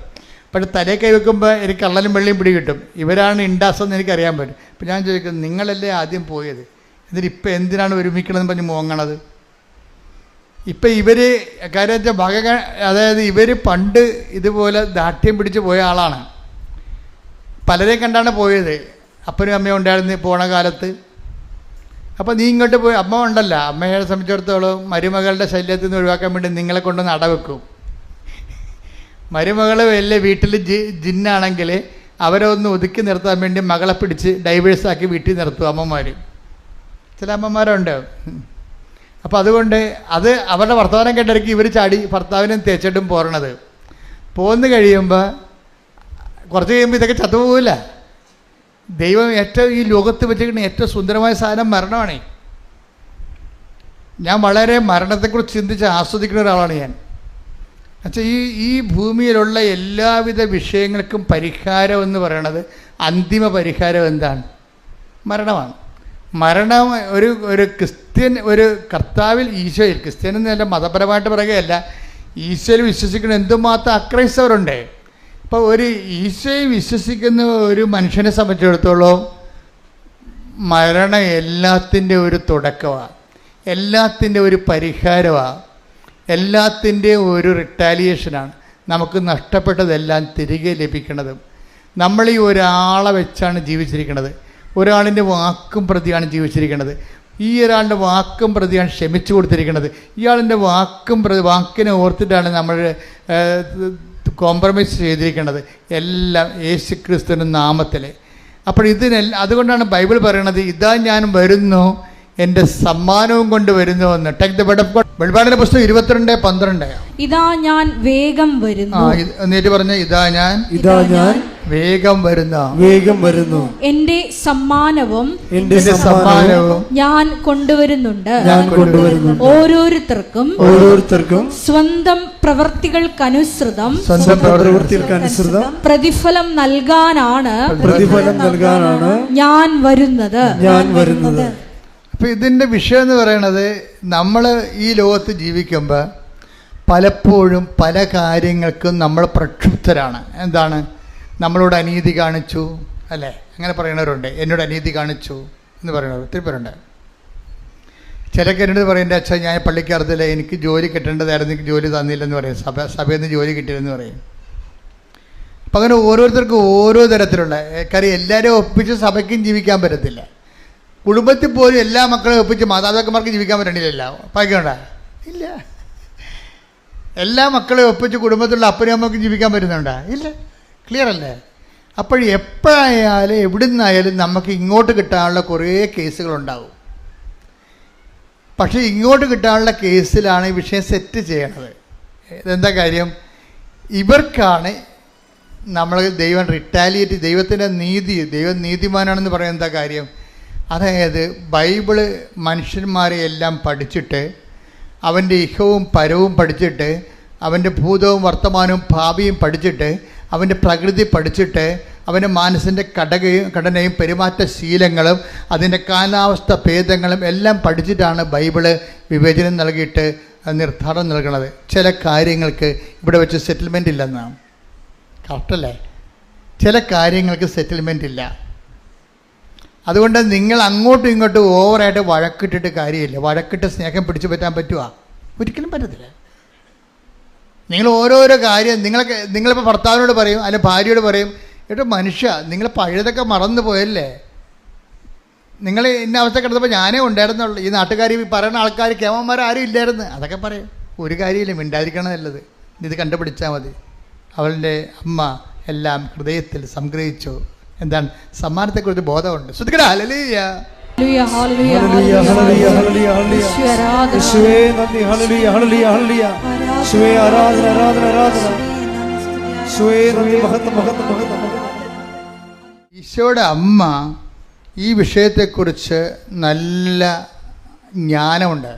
പക്ഷേ തലയൊക്കെ വെക്കുമ്പോൾ എനിക്ക് കള്ളലും വെള്ളിയും പിടി കിട്ടും, ഇവരാണ് ഇൻഡാസെന്ന് എനിക്കറിയാൻ പറ്റും. അപ്പം ഞാൻ ചോദിക്കും, നിങ്ങളല്ലേ ആദ്യം പോയത്, എന്നിട്ട് ഇപ്പം എന്തിനാണ് ഒരുമിക്കണമെന്ന് പറഞ്ഞ് മോങ്ങണത്? ഇപ്പം ഇവർ കാര്യം വെച്ചാൽ അതായത് ഇവർ പണ്ട് ഇതുപോലെ ദാഠ്യം പിടിച്ച് പോയ ആളാണ്. പലരെയും കണ്ടാണ് പോയത്. അപ്പനും അമ്മയും ഉണ്ടായിരുന്നു പോണ കാലത്ത്. അപ്പോൾ നീ ഇങ്ങോട്ട് പോയി, അമ്മ ഉണ്ടല്ല, അമ്മയെ സംബന്ധിച്ചിടത്തോളം മരുമകളുടെ ശല്യത്തിൽ നിന്ന് ഒഴിവാക്കാൻ വേണ്ടി നിങ്ങളെ കൊണ്ടൊന്ന് അടവെക്കും. മരുമകൾ വലിയ വീട്ടിൽ ജിന്നാണെങ്കിൽ അവരെ ഒന്ന് ഒതുക്കി നിർത്താൻ വേണ്ടി മകളെ പിടിച്ച് ഡൈവേഴ്സാക്കി വീട്ടിൽ നിർത്തും അമ്മമാർ. ചില അമ്മമാരുണ്ട്. അപ്പോൾ അതുകൊണ്ട് അത് അവരുടെ വർത്തമാനം കേട്ടിടയ്ക്ക് ഇവർ ചാടി ഭർത്താവിനെ തേച്ചിട്ടും പോരണത്. പോന്നു കഴിയുമ്പോൾ കുറച്ച് കഴിയുമ്പോൾ ഇതൊക്കെ ചത്തുപോകില്ല. ദൈവം ഏറ്റവും ഈ ലോകത്ത് വെച്ചിരിക്കുന്ന ഏറ്റവും സുന്ദരമായ സാധനം മരണമാണ്. ഞാൻ വളരെ മരണത്തെക്കുറിച്ച് ചിന്തിച്ച് ആസ്വദിക്കുന്ന ഒരാളാണ് ഞാൻ. എന്നുവെച്ചാൽ ഈ ഭൂമിയിലുള്ള എല്ലാവിധ വിഷയങ്ങൾക്കും പരിഹാരം എന്ന് പറയണത്, അന്തിമ പരിഹാരം എന്താണ്? മരണമാണ്. മരണം ഒരു ക്രിസ്ത്യൻ, ഒരു കർത്താവിൽ, ഈശോയിൽ, ക്രിസ്ത്യൻ എന്നല്ല മതപരമായിട്ട് പറയുകയല്ല, ഈശോയിൽ വിശ്വസിക്കുന്ന എന്തുമാത്രം അക്രൈസ്തവരുണ്ട്. ഇപ്പോൾ ഒരു ഈശോയെ വിശ്വസിക്കുന്ന ഒരു മനുഷ്യനെ സംബന്ധിച്ചിടത്തോളം മരണം എല്ലാത്തിൻ്റെ ഒരു തുടക്കമാണ്, എല്ലാത്തിൻ്റെ ഒരു പരിഹാരമാണ്, എല്ലാത്തിൻ്റെ ഒരു റിട്ടാലിയേഷനാണ്. നമുക്ക് നഷ്ടപ്പെട്ടതെല്ലാം തിരികെ ലഭിക്കണതും. നമ്മൾ ഈ ഒരാളെ വെച്ചാണ് ജീവിച്ചിരിക്കുന്നത്, ഒരാളിൻ്റെ വാക്കും പ്രതിയാണ് ജീവിച്ചിരിക്കുന്നത്. ഈ ഒരാളുടെ വാക്കും പ്രതിയാണ് ക്ഷമിച്ചു കൊടുത്തിരിക്കുന്നത്. ഇയാളിൻ്റെ വാക്കിനെ ഓർത്തിട്ടാണ് നമ്മൾ കോംപ്രമൈസ് ചെയ്തിരിക്കുന്നത്. എല്ലാം യേശുക്രിസ്തുവിൻ്റെ നാമത്തിൽ. അപ്പോൾ അതുകൊണ്ടാണ് ബൈബിൾ പറയണത്, ഇതാ ഞാൻ വരുന്നു, എൻ്റെ സമ്മാനവും കൊണ്ട് വരുന്നു എന്ന്. Take the word of God. വെളിപ്പാടിന്റെ പുസ്തകം 22:12. ഇതാ ഞാൻ വേഗം വരുന്നു. എന്നിട്ട് പറഞ്ഞ, ഇതാ ഞാൻ വേഗം വരുന്നു, എൻ്റെ സമ്മാനവും ഞാൻ കൊണ്ടുവരുന്നുണ്ട്. ഓരോരുത്തർക്കും സ്വന്തം പ്രവർത്തികൾക്കനുസൃതം പ്രതിഫലം നൽകാനാണ് ഞാൻ വരുന്നത്. അപ്പം ഇതിൻ്റെ വിഷയം എന്ന് പറയുന്നത്, നമ്മൾ ഈ ലോകത്ത് ജീവിക്കുമ്പോൾ പലപ്പോഴും പല കാര്യങ്ങൾക്കും നമ്മൾ പ്രക്ഷുബ്ധരാണ്. എന്താണ്? നമ്മളോട് അനീതി കാണിച്ചു, അല്ലേ? അങ്ങനെ പറയുന്നവരുണ്ട്. എന്നോട് അനീതി കാണിച്ചു എന്ന് പറയുന്നവർ ഒത്തിരി പേരുണ്ട്. ചിലക്ക് എന്നോട് പറയുന്നത്, അച്ഛാ ഞാൻ പള്ളിക്കകത്തില്ല, എനിക്ക് ജോലി കിട്ടേണ്ടതായിരുന്നു, എനിക്ക് ജോലി തന്നില്ലെന്ന് പറയും, സഭയിൽ നിന്ന് ജോലി കിട്ടിയില്ലെന്ന് പറയും. അപ്പം അങ്ങനെ ഓരോരുത്തർക്കും ഓരോ തരത്തിലുള്ള കാര്യം. എല്ലാവരും ഒപ്പിച്ച് സഭയ്ക്കും ജീവിക്കാൻ പറ്റത്തില്ല. കുടുംബത്തിൽ പോലും എല്ലാ മക്കളെയും ഒപ്പിച്ച് മാതാപിതാക്കന്മാർക്ക് ജീവിക്കാൻ പറ്റണില്ലല്ലോ. പായ്ക്കണ്ട ഇല്ല. എല്ലാ മക്കളെയും ഒപ്പിച്ച് കുടുംബത്തിലുള്ള അപ്പനും അമ്മക്കും ജീവിക്കാൻ പറ്റുന്നുണ്ടോ? ഇല്ല. ക്ലിയർ അല്ലേ? അപ്പോൾ എപ്പോഴായാലും എവിടെ നിന്നായാലും നമുക്ക് ഇങ്ങോട്ട് കിട്ടാനുള്ള കുറേ കേസുകളുണ്ടാവും. പക്ഷേ ഇങ്ങോട്ട് കിട്ടാനുള്ള കേസിലാണ് ഈ വിഷയം സെറ്റ് ചെയ്യണത്. ഇതെന്താ കാര്യം? ഇവർക്കാണ് നമ്മൾ ദൈവം റിറ്റാലിയേറ്റ്, ദൈവത്തിൻ്റെ നീതി, ദൈവം നീതിമാനാണെന്ന് പറയുന്നത് എന്താ കാര്യം? അതായത് ബൈബിള് മനുഷ്യന്മാരെ എല്ലാം പഠിച്ചിട്ട്, അവൻ്റെ ഇഹവും പരവും പഠിച്ചിട്ട്, അവൻ്റെ ഭൂതവും വർത്തമാനവും ഭാവിയും പഠിച്ചിട്ട്, അവൻ്റെ പ്രകൃതി പഠിച്ചിട്ട്, അവൻ്റെ മനസ്സിൻ്റെ ഘടനയും പെരുമാറ്റശീലങ്ങളും അതിൻ്റെ കാലാവസ്ഥ ഭേദങ്ങളും എല്ലാം പഠിച്ചിട്ടാണ് ബൈബിള് വിവേചനം നൽകിയിട്ട് നിർദ്ധാരണം നൽകുന്നത്. ചില കാര്യങ്ങൾക്ക് ഇവിടെ വെച്ച് സെറ്റിൽമെൻ്റ് ഇല്ലെന്നാണ്. കറക്റ്റല്ലേ? ചില കാര്യങ്ങൾക്ക് സെറ്റിൽമെൻ്റ് ഇല്ല. അതുകൊണ്ട് നിങ്ങൾ അങ്ങോട്ടും ഇങ്ങോട്ടും ഓവറായിട്ട് വഴക്കിട്ടിട്ട് കാര്യമില്ല. വഴക്കിട്ട് സ്നേഹം പിടിച്ചു പറ്റാൻ പറ്റുമോ? ഒരിക്കലും പറ്റത്തില്ല. നിങ്ങൾ ഓരോരോ കാര്യം നിങ്ങളിപ്പോൾ ഭർത്താവിനോട് പറയും, അല്ലെങ്കിൽ ഭാര്യയോട് പറയും, ഏട്ടോ മനുഷ്യ നിങ്ങൾ പഴയതൊക്കെ മറന്നു പോയല്ലേ, നിങ്ങൾ ഇന്ന അവസ്ഥ കിടന്നപ്പോൾ ഞാനേ ഉണ്ടായിരുന്നുള്ളൂ, ഈ നാട്ടുകാർ പറയുന്ന ആൾക്കാർ കേമന്മാർ ആരും ഇല്ലായിരുന്നു, അതൊക്കെ പറയും. ഒരു കാര്യമില്ല, മിണ്ടാതിരിക്കണം നല്ലത്. ഇത് കണ്ടുപിടിച്ചാൽ മതി. അവളുടെ അമ്മ എല്ലാം ഹൃദയത്തിൽ സംഗ്രഹിച്ചു. എന്താണ്? സമ്മാനത്തെക്കുറിച്ച് ബോധമുണ്ട്. ശ്രദ്ധിക്കടാ. ഹല്ലേലൂയ. ഈശോയുടെ അമ്മ ഈ വിഷയത്തെക്കുറിച്ച് നല്ല ജ്ഞാനമുണ്ട്.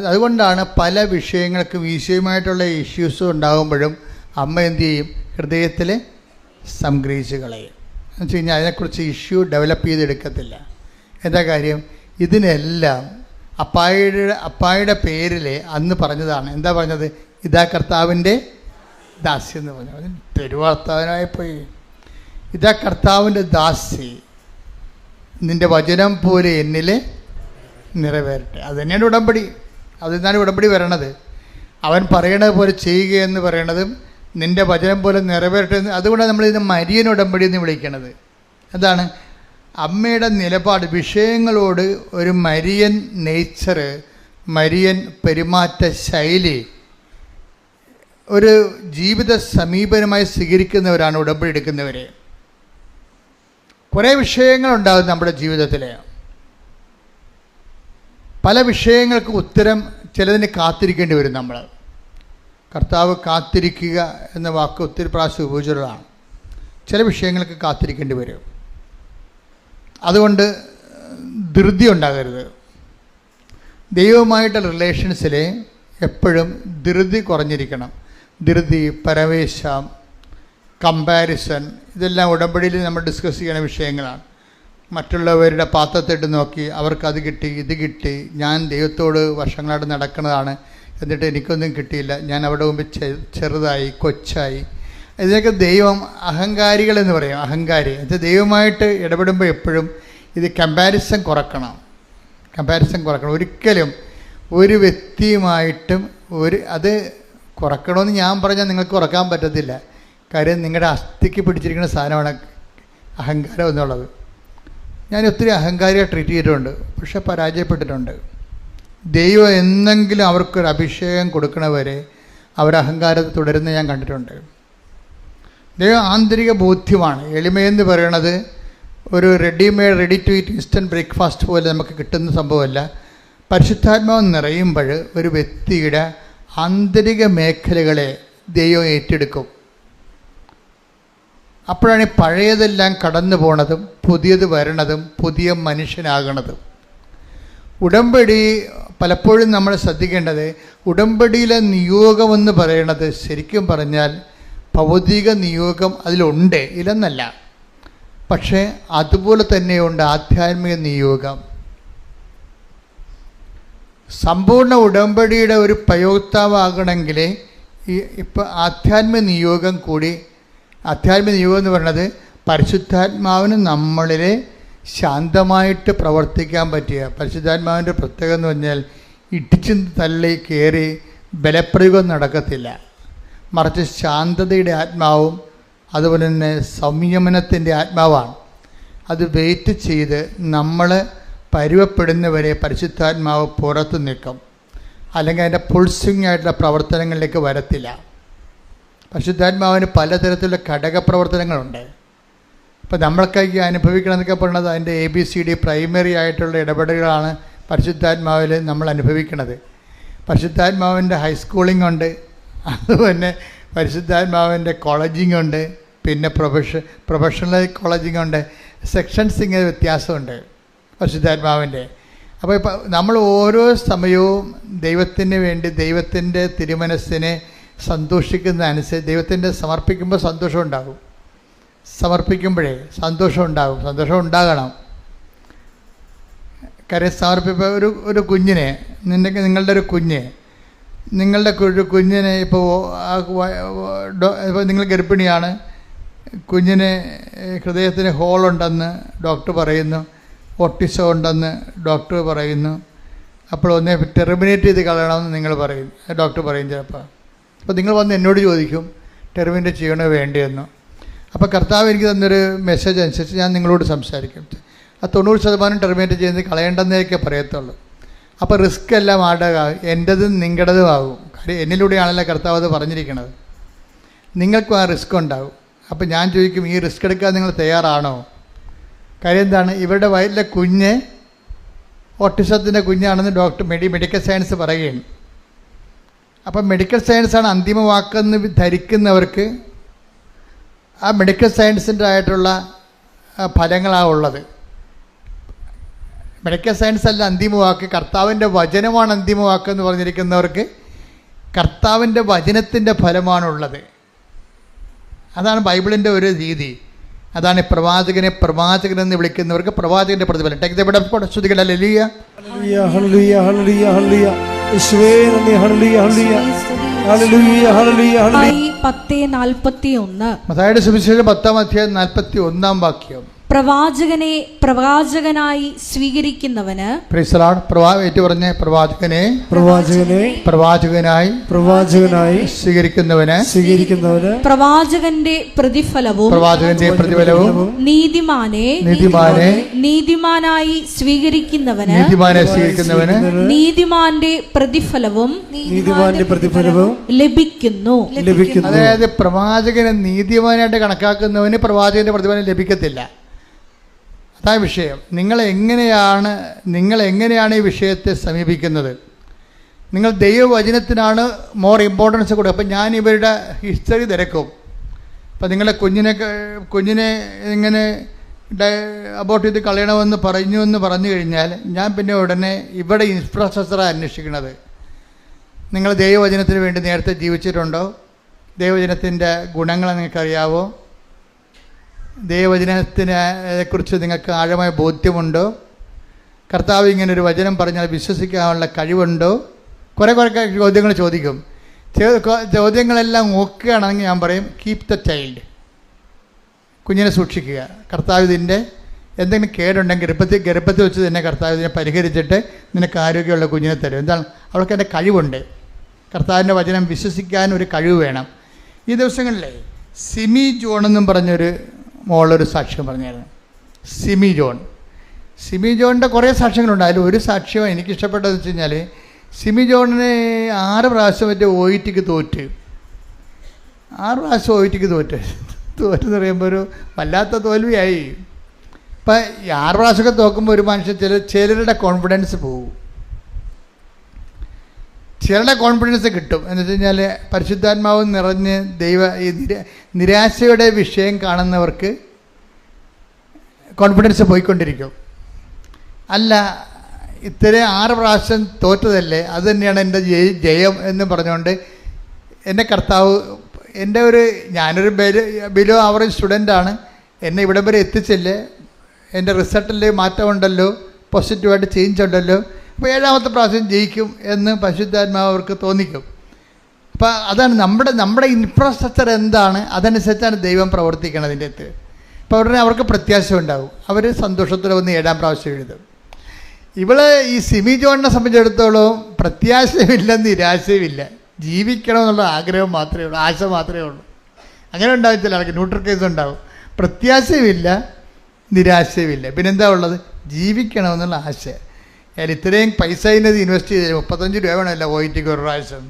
അതുകൊണ്ടാണ് പല വിഷയങ്ങൾക്കും ഈശോയുമായിട്ടുള്ള ഇഷ്യൂസും ഉണ്ടാകുമ്പോഴും അമ്മ എന്തു ചെയ്യും? ഹൃദയത്തിൽ സംഗ്രഹിച്ച് കളയും. എന്ന് വെച്ച് കഴിഞ്ഞാൽ അതിനെക്കുറിച്ച് ഇഷ്യൂ ഡെവലപ്പ് ചെയ്തെടുക്കത്തില്ല. എന്താ കാര്യം? ഇതിനെല്ലാം അപ്പായുടെ പേരിൽ അന്ന് പറഞ്ഞതാണ്. എന്താ പറഞ്ഞത്? ഇതാ കർത്താവിൻ്റെ ദാസി എന്ന് പറഞ്ഞു. തെരുവാർത്താവിനായിപ്പോയി. ഇതാ കർത്താവിൻ്റെ ദാസി, നിൻ്റെ വചനം പോലെ എന്നിൽ നിറവേറട്ടെ. അത് തന്നെയാണ് ഉടമ്പടി. അതിന്നാണ് ഉടമ്പടി വരണത്. അവൻ പറയണത് പോലെ ചെയ്യുക എന്ന് പറയണതും നിൻ്റെ വചനം പോലെ നിറവേറട്ടെ. അതുകൊണ്ടാണ് നമ്മളിതിന് മരിയൻ ഉടമ്പടി എന്ന് വിളിക്കണത്. എന്താണ്? അമ്മയുടെ നിലപാട്, വിഷയങ്ങളോട് ഒരു മരിയൻ നേച്ചർ, മരിയൻ പെരുമാറ്റ ശൈലി, ഒരു ജീവിത സമീപനമായി സ്വീകരിക്കുന്നവരാണ് ഉടമ്പടി എടുക്കുന്നവർ. കുറേ വിഷയങ്ങളുണ്ടാകും നമ്മുടെ ജീവിതത്തിൽ. പല വിഷയങ്ങൾക്ക് ഉത്തരം ചിലതിന് കാത്തിരിക്കേണ്ടി വരും. നമ്മൾ കർത്താവ് കാത്തിരിക്കുക എന്ന വാക്ക് ഒത്തിരി പ്രാവശ്യം ഉപയോഗിച്ചതാണ്. ചില വിഷയങ്ങൾക്ക് കാത്തിരിക്കേണ്ടി വരും. അതുകൊണ്ട് ധൃതി ഉണ്ടാകരുത്. ദൈവവുമായിട്ടുള്ള റിലേഷൻസിൽ എപ്പോഴും ധൃതി കുറഞ്ഞിരിക്കണം. ധൃതി, പരവേശം, കമ്പാരിസൺ, ഇതെല്ലാം ഉടമ്പടിയിൽ നമ്മൾ ഡിസ്കസ് ചെയ്യുന്ന വിഷയങ്ങളാണ്. മറ്റുള്ളവരുടെ പാത്രത്തിട്ട് നോക്കി അവർക്കത് കിട്ടി, ഇത് കിട്ടി, ഞാൻ ദൈവത്തോട് വർഷങ്ങളായിട്ട് നടക്കുന്നതാണ്, എന്നിട്ട് എനിക്കൊന്നും കിട്ടിയില്ല, ഞാൻ അവിടെ മുമ്പ് ചെറുതായി, കൊച്ചായി. ഇതിനൊക്കെ ദൈവം അഹങ്കാരികളെന്ന് പറയും. അഹങ്കാരി ഇത് ദൈവമായിട്ട് ഇടപെടുമ്പോൾ എപ്പോഴും ഇത് കമ്പാരിസൺ കുറക്കണം. ഒരിക്കലും ഒരു വ്യക്തിയുമായിട്ടും അത് കുറക്കണമെന്ന് ഞാൻ പറഞ്ഞാൽ നിങ്ങൾക്ക് കുറക്കാൻ പറ്റത്തില്ല. കാര്യം നിങ്ങളുടെ അസ്ഥിക്ക് പിടിച്ചിരിക്കുന്ന സാധനമാണ് അഹങ്കാരം എന്നുള്ളത്. ഞാൻ ഒത്തിരി അഹങ്കാരിയെ ട്രീറ്റ് ചെയ്തിട്ടുണ്ട്, പക്ഷെ പരാജയപ്പെട്ടിട്ടുണ്ട്. ദൈവം എന്തെങ്കിലും അവർക്കൊരു അഭിഷേകം കൊടുക്കണവരെ അവരഹങ്കാരത്തെ തുടരുന്ന ഞാൻ കണ്ടിട്ടുണ്ട്. ദൈവം ആന്തരിക ബോധ്യമാണ്. എളിമയെന്ന് പറയണത് ഒരു ready to eat instant breakfast പോലെ നമുക്ക് കിട്ടുന്ന സംഭവമല്ല. പരിശുദ്ധാത്മാവ് നിറയുമ്പോൾ ഒരു വ്യക്തിയുടെ ആന്തരിക മേഖലകളെ ദൈവം ഏറ്റെടുക്കും. അപ്പോഴാണ് പഴയതെല്ലാം കടന്നു പോണതും പുതിയത് വരണതും പുതിയ മനുഷ്യനാകണതും. ഉടമ്പടി പലപ്പോഴും നമ്മൾ ശ്രദ്ധിക്കേണ്ടത്, ഉടമ്പടിയിലെ നിയോഗമെന്ന് പറയണത് ശരിക്കും പറഞ്ഞാൽ ഭൗതിക നിയോഗം അതിലുണ്ട്, ഇല്ലെന്നല്ല. പക്ഷേ അതുപോലെ തന്നെയുണ്ട് ആധ്യാത്മിക നിയോഗം. സമ്പൂർണ്ണ ഉടമ്പടിയുടെ ഒരു പ്രയോക്താവാകണമെങ്കിൽ ഇപ്പോൾ ആധ്യാത്മിക നിയോഗം കൂടി. ആധ്യാത്മിക നിയോഗം എന്ന് പറയുന്നത് പരിശുദ്ധാത്മാവിന് നമ്മളിലെ ശാന്തമായിട്ട് പ്രവർത്തിക്കാൻ പറ്റിയ. പരിശുദ്ധാത്മാവിൻ്റെ പ്രത്യേകത എന്ന് പറഞ്ഞാൽ ഇടിച്ചു തള്ളി കയറി ബലപ്രയോഗം നടക്കത്തില്ല. മറിച്ച് ശാന്തതയുടെ ആത്മാവും അതുപോലെ തന്നെ സംയമനത്തിൻ്റെ ആത്മാവാണ്. അത് വെയിറ്റ് ചെയ്ത് നമ്മൾ പരുവപ്പെടുന്നവരെ പരിശുദ്ധാത്മാവ് പുറത്ത് നിൽക്കും. അല്ലെങ്കിൽ അതിൻ്റെ പുൾസിങ് ആയിട്ടുള്ള പ്രവർത്തനങ്ങളിലേക്ക് വരത്തില്ല. പരിശുദ്ധാത്മാവിന് പലതരത്തിലുള്ള ഘടകപ്രവർത്തനങ്ങളുണ്ട്. ഇപ്പോൾ നമ്മൾക്കൊക്കെ അനുഭവിക്കണമെന്നൊക്കെ പറയുന്നത് അതിൻ്റെ ABCD പ്രൈമറി ആയിട്ടുള്ള ഇടപെടലുകളാണ് പരിശുദ്ധാത്മാവിൽ നമ്മൾ അനുഭവിക്കുന്നത്. പരിശുദ്ധാത്മാവിൻ്റെ ഹൈസ്കൂളിംഗ് ഉണ്ട്, അതുപോലെ പരിശുദ്ധാത്മാവിൻ്റെ കോളേജിംഗ് ഉണ്ട്, പിന്നെ പ്രൊഫഷണൽ കോളേജിംഗ് ഉണ്ട്. സെക്ഷൻസ് ഇങ്ങനെ വ്യത്യാസമുണ്ട് പരിശുദ്ധാത്മാവിൻ്റെ. അപ്പോൾ ഇപ്പോൾ നമ്മൾ ഓരോ സമയവും ദൈവത്തിന് വേണ്ടി ദൈവത്തിൻ്റെ തിരുമനസ്സിനെ സന്തോഷിക്കുന്ന അനുസരിച്ച് ദൈവത്തിൻ്റെ സമർപ്പിക്കുമ്പോൾ സന്തോഷം ഉണ്ടാകും. സമർപ്പിക്കുമ്പോഴേ സന്തോഷം ഉണ്ടാകണം. കാര്യം സമർപ്പിപ്പോൾ ഒരു കുഞ്ഞിനെ നിങ്ങളുടെ ഒരു കുഞ്ഞിനെ ഇപ്പോൾ നിങ്ങൾ ഗർഭിണിയാണ്, കുഞ്ഞിന് ഹൃദയത്തിന് ഹോളുണ്ടെന്ന് ഡോക്ടർ പറയുന്നു. ഓട്ടിസം ഉണ്ടെന്ന് ഡോക്ടർ പറയുന്നു. അപ്പോൾ ഒന്നേ ടെർമിനേറ്റ് ചെയ്ത് കളയണമെന്ന് നിങ്ങൾ പറയും, ഡോക്ടർ പറയും ചിലപ്പോൾ. അപ്പോൾ നിങ്ങൾ വന്ന് എന്നോട് ചോദിക്കും ടെർമിനേറ്റ് ചെയ്യണോ വേണ്ടിയെന്ന്. അപ്പോൾ കർത്താവ് എനിക്ക് തന്നൊരു മെസ്സേജ് അനുസരിച്ച് ഞാൻ നിങ്ങളോട് സംസാരിക്കും. ആ 90% ടെർമിനേറ്റ് ചെയ്യുന്നത് കളയേണ്ടെന്നേക്കെ പറയത്തുള്ളൂ. അപ്പോൾ റിസ്ക് എല്ലാം ആടുക, എൻ്റെതും നിങ്ങളുടേതും ആകും. കാര്യം എന്നിലൂടെയാണല്ലോ കർത്താവ് അത് പറഞ്ഞിരിക്കുന്നത്. നിങ്ങൾക്കും ആ റിസ്ക് ഉണ്ടാകും. അപ്പോൾ ഞാൻ ചോദിക്കും, ഈ റിസ്ക് എടുക്കാൻ നിങ്ങൾ തയ്യാറാണോ? കാര്യം എന്താണ്, ഇവരുടെ വയറ്റിലെ കുഞ്ഞ് ഓട്ടിസത്തിൻ്റെ കുഞ്ഞാണെന്ന് ഡോക്ടർ മെഡിക്കൽ സയൻസ് പറയുകയാണ്. അപ്പം മെഡിക്കൽ സയൻസാണ് അന്തിമ വാക്കെന്ന് ധരിക്കുന്നവർക്ക് ആ മെഡിക്കൽ സയൻസിൻ്റെ ആയിട്ടുള്ള ഫലങ്ങളാണ് ഉള്ളത്. മെഡിക്കൽ സയൻസ് അല്ല അന്തിമ വാക്ക്, കർത്താവിൻ്റെ വചനമാണ് അന്തിമ വാക്കെന്ന് പറഞ്ഞിരിക്കുന്നവർക്ക് കർത്താവിൻ്റെ വചനത്തിൻ്റെ ഫലമാണുള്ളത്. അതാണ് ബൈബിളിൻ്റെ ഒരു രീതി. അതാണ് പ്രവാചകനെ പ്രവാചകനെന്ന് വിളിക്കുന്നവർക്ക് പ്രവാചകൻ്റെ പ്രതിഫലം. മത്തായിയുടെ സുവിശേഷം 10:41 വാക്യം. പ്രവാചകനെ പ്രവാചകനായി സ്വീകരിക്കുന്നവന് പ്രവാചകനായി സ്വീകരിക്കുന്നവന് പ്രവാചകന്റെ പ്രതിഫലവും നീതിമാനായി സ്വീകരിക്കുന്നവന് നീതിമാന്റെ പ്രതിഫലവും ലഭിക്കുന്നു. അതായത് പ്രവാചകനെ നീതിമാനായിട്ട് കണക്കാക്കുന്നവന് പ്രവാചകന്റെ പ്രതിഫലം ലഭിക്കത്തില്ല. അതാ വിഷയം. നിങ്ങൾ എങ്ങനെയാണ് ഈ വിഷയത്തെ സമീപിക്കുന്നത്? നിങ്ങൾ ദൈവവചനത്തിനാണ് മോർ ഇമ്പോർട്ടൻസ് കൊടുക്കുക. അപ്പം ഞാൻ ഇവരുടെ ഹിസ്റ്ററി തിരക്കും. അപ്പം നിങ്ങളെ കുഞ്ഞിനെ ഇങ്ങനെ അബോർട്ട് ചെയ്ത് കളയണമെന്ന് പറഞ്ഞു കഴിഞ്ഞാൽ ഞാൻ പിന്നെ ഉടനെ ഇവിടെ ഇൻഫ്രാസ്ട്രക്ചറാണ് അന്വേഷിക്കുന്നത്. നിങ്ങൾ ദൈവവചനത്തിന് വേണ്ടി നേരത്തെ ജീവിച്ചിട്ടുണ്ടോ? ദൈവവചനത്തിൻ്റെ ഗുണങ്ങൾ നിങ്ങൾക്കറിയാവോ? ദൈവവചനത്തിനെക്കുറിച്ച് നിങ്ങൾക്ക് ആഴമായ ബോധ്യമുണ്ടോ? കർത്താവ് ഇങ്ങനൊരു വചനം പറഞ്ഞാൽ വിശ്വസിക്കാനുള്ള കഴിവുണ്ടോ? കുറേ ചോദ്യങ്ങൾ ചോദിക്കും. ചോദ്യങ്ങളെല്ലാം നോക്കുകയാണെങ്കിൽ ഞാൻ പറയും, കീപ് ദ ചൈൽഡ്, കുഞ്ഞിനെ സൂക്ഷിക്കുക. കർത്താവ് ഇതിൻ്റെ എന്തെങ്കിലും കേടുണ്ടെങ്കിൽ ഗർഭത്തിൽ വെച്ച് തന്നെ കർത്താവ് ഇതിനെ പരിഹരിച്ചിട്ട് നിനക്ക് ആരോഗ്യമുള്ള കുഞ്ഞിനെ തരും. എന്താണ്? അവൾക്ക് എൻ്റെ കഴിവുണ്ട്. കർത്താവിൻ്റെ വചനം വിശ്വസിക്കാൻ ഒരു കഴിവ് വേണം. ഈ ദിവസങ്ങളിലെ സിമി ജോൺ എന്നും പറഞ്ഞൊരു മോളൊരു സാക്ഷ്യം പറഞ്ഞായിരുന്നു. സിമി ജോണിൻ്റെ കുറേ സാക്ഷ്യങ്ങളുണ്ട്. അതിൽ ഒരു സാക്ഷ്യം എനിക്കിഷ്ടപ്പെട്ടതെന്ന് വെച്ച് കഴിഞ്ഞാൽ, സിമി ജോണിന് 6 പ്രാവശ്യം മറ്റേ OETക്ക് തോറ്റ്. 6 പ്രാവശ്യം OETക്ക് തോറ്റെന്ന് പറയുമ്പോൾ ഒരു വല്ലാത്ത തോൽവിയായി. ഇപ്പം 6 പ്രാവശ്യമൊക്കെ തോക്കുമ്പോൾ ഒരു മനുഷ്യൻ ചിലരുടെ കോൺഫിഡൻസ് പോകും, ചിലരുടെ കോൺഫിഡൻസ് കിട്ടും. എന്ന് വെച്ച് കഴിഞ്ഞാൽ പരിശുദ്ധാത്മാവ് നിറഞ്ഞ് നിരാശയുടെ വിഷയം കാണുന്നവർക്ക് കോൺഫിഡൻസ് പോയിക്കൊണ്ടിരിക്കും. അല്ല, ഇത്രയും 6 പ്രാവശ്യം തോറ്റതല്ലേ, അത് തന്നെയാണ് എൻ്റെ ജയം എന്ന് പറഞ്ഞുകൊണ്ട് എൻ്റെ കർത്താവ് ഞാനൊരു ബിലോ ആവറേജ് സ്റ്റുഡൻ്റാണ്, എന്നെ ഇവിടം വരെ എത്തിച്ചില്ലേ, എൻ്റെ റിസൾട്ടിൽ മാറ്റമുണ്ടല്ലോ, പോസിറ്റീവായിട്ട് ചേഞ്ച് ഉണ്ടല്ലോ, അപ്പോൾ 7ാമത്തെ പ്രാവശ്യം ജയിക്കും എന്ന് പരിശുദ്ധാത്മാവ് അവർക്ക് തോന്നിക്കും. അപ്പോൾ അതാണ് നമ്മുടെ ഇൻഫ്രാസ്ട്രക്ചർ എന്താണ്, അതനുസരിച്ചാണ് ദൈവം പ്രവർത്തിക്കണതിൻ്റെ അടുത്ത്. അപ്പോൾ ഉടനെ അവർക്ക് പ്രത്യാശ ഉണ്ടാവും. അവർ സന്തോഷത്തോടെ വന്ന് 7ാം പ്രാവശ്യം എഴുതും. ഈ സിമി ജോണിനെ സംബന്ധിച്ചിടത്തോളം പ്രത്യാശയുമില്ല, നിരാശയുമില്ല, ജീവിക്കണമെന്നുള്ള ആഗ്രഹം മാത്രമേ ഉള്ളൂ, ആശ മാത്രമേ ഉള്ളൂ. അങ്ങനെ ഉണ്ടാവും ചില ആൾക്ക്, ന്യൂട്രൽ കേസ് ഉണ്ടാവും. പ്രത്യാശയുമില്ല, നിരാശയുമില്ല, പിന്നെന്താ ഉള്ളത്? ജീവിക്കണമെന്നുള്ള ആശ. ഇത്രയും പൈസ ഇതിനത് ഇൻവെസ്റ്റ് ചെയ്ത് 35 രൂപ വേണമല്ല OETക്ക് ഒരു പ്രാവശ്യം.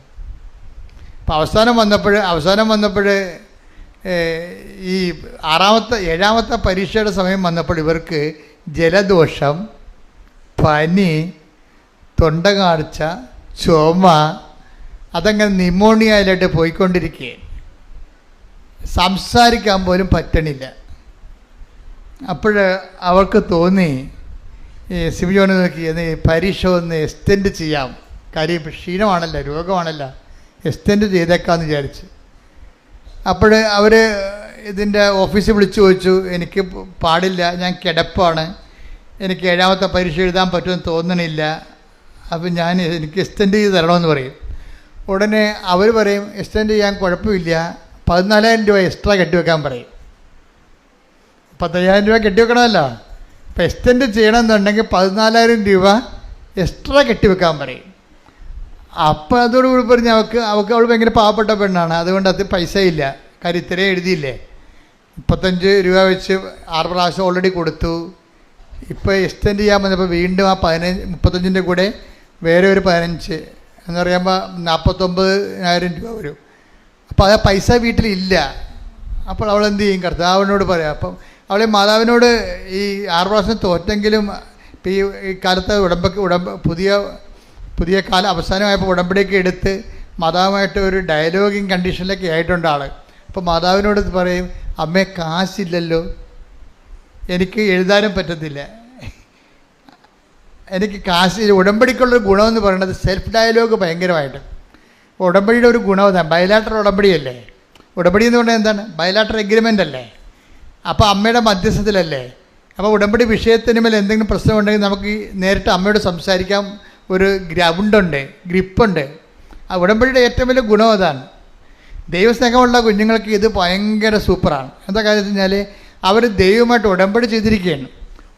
അപ്പം അവസാനം വന്നപ്പോൾ ഈ 7ാമത്തെ പരീക്ഷയുടെ സമയം വന്നപ്പോൾ ഇവർക്ക് ജലദോഷം, പനി, തൊണ്ടകാഴ്ച, ചുമ, അതങ്ങനെ ന്യൂമോണിയയിലായിട്ട് പോയിക്കൊണ്ടിരിക്കുകയാണ്. സംസാരിക്കാൻ പോലും പറ്റണില്ല. അപ്പോൾ അവൾക്ക് തോന്നി, സിമി ജോൺ നോക്കി, പരീക്ഷ ഒന്ന് എക്സ്റ്റെൻഡ് ചെയ്യാം, കാര്യം ക്ഷീണമാണല്ലോ, രോഗമാണല്ലോ, എക്സ്റ്റെൻഡ് ചെയ്തേക്കാമെന്ന് വിചാരിച്ച്. അപ്പോൾ അവർ ഇതിൻ്റെ ഓഫീസിൽ വിളിച്ചു ചോദിച്ചു, എനിക്ക് പാടില്ല, ഞാൻ കിടപ്പാണ്, എനിക്ക് 7ാമത്തെ പരീക്ഷ എഴുതാൻ പറ്റുമെന്ന് തോന്നണില്ല, അപ്പോൾ എനിക്ക് എക്സ്റ്റെൻഡ് ചെയ്ത് തരണമെന്ന് പറയും. ഉടനെ അവർ പറയും, എക്സ്റ്റെൻഡ് ചെയ്യാൻ കുഴപ്പമില്ല, 14,000 രൂപ എക്സ്ട്രാ കെട്ടിവെക്കാൻ പറയും. 15,000 രൂപ കെട്ടിവെക്കണമല്ലോ. അപ്പോൾ എക്സ്റ്റെൻഡ് ചെയ്യണമെന്നുണ്ടെങ്കിൽ 14,000 രൂപ എക്സ്ട്രാ കെട്ടിവെക്കാൻ പറയും. അപ്പോൾ അതോടുകൂടി പറഞ്ഞ് അവൾ ഭയങ്കര പാവപ്പെട്ട പെണ്ണാണ്, അതുകൊണ്ട് അത് പൈസ ഇല്ല. കാര്യം ഇത്രയും എഴുതിയില്ലേ, 35 രൂപ വെച്ച് 6 പ്രാവശ്യം ഓൾറെഡി കൊടുത്തു. ഇപ്പോൾ എക്സ്റ്റെൻഡ് ചെയ്യാൻ വന്നപ്പോൾ വീണ്ടും ആ 35 കൂടെ വേറെ ഒരു 15 എന്ന് പറയുമ്പോൾ 49,000 രൂപ വരും. അപ്പോൾ ആ പൈസ വീട്ടിലില്ല. അപ്പോൾ അവൾ എന്ത് ചെയ്യും? കർത്താവിനോട് പറയാം. അപ്പം അവളെ മാതാവിനോട് ഈ 6 പ്രാവശ്യം തോറ്റെങ്കിലും ഇപ്പം ഈ കാലത്ത് പുതിയ കാലം അവസാനമായപ്പോൾ ഉടമ്പടിയൊക്കെ എടുത്ത് മാതാവുമായിട്ട് ഒരു ഡയലോഗിങ് കണ്ടീഷനിലൊക്കെ ആയിട്ടുണ്ട് ആൾ. അപ്പോൾ മാതാവിനോട് പറയും, അമ്മേ കാശില്ലല്ലോ, എനിക്ക് എഴുതാനും പറ്റത്തില്ല, എനിക്ക് കാശ്. ഉടമ്പടിക്കുള്ളൊരു ഗുണമെന്ന് പറയുന്നത് സെൽഫ് ഡയലോഗ് ഭയങ്കരമായിട്ട്. ഉടമ്പടിയുടെ ഒരു ഗുണം അതാണ്. ബയലാട്ടർ ഉടമ്പടിയല്ലേ. ഉടമ്പടി എന്ന് പറഞ്ഞാൽ എന്താണ്? ബയലാട്ടർ എഗ്രിമെൻ്റ് അല്ലേ. അപ്പോൾ അമ്മയുടെ മധ്യസ്ഥത്തിലല്ലേ. അപ്പോൾ ഉടമ്പടി വിഷയത്തിന് മേൽ എന്തെങ്കിലും പ്രശ്നമുണ്ടെങ്കിൽ നമുക്ക് നേരിട്ട് അമ്മയോട് സംസാരിക്കാം. ഒരു ഗ്രൗണ്ടുണ്ട്, ഗ്രിപ്പുണ്ട്. ആ ഉടമ്പടിയുടെ ഏറ്റവും വലിയ ഗുണം അതാണ്. ദൈവസ്നേഹമുള്ള കുഞ്ഞുങ്ങൾക്ക് ഇത് ഭയങ്കര സൂപ്പറാണ്. എന്താ കാര്യം വെച്ച് കഴിഞ്ഞാൽ അവർ ദൈവമായിട്ട് ഉടമ്പടി ചെയ്തിരിക്കുകയാണ്.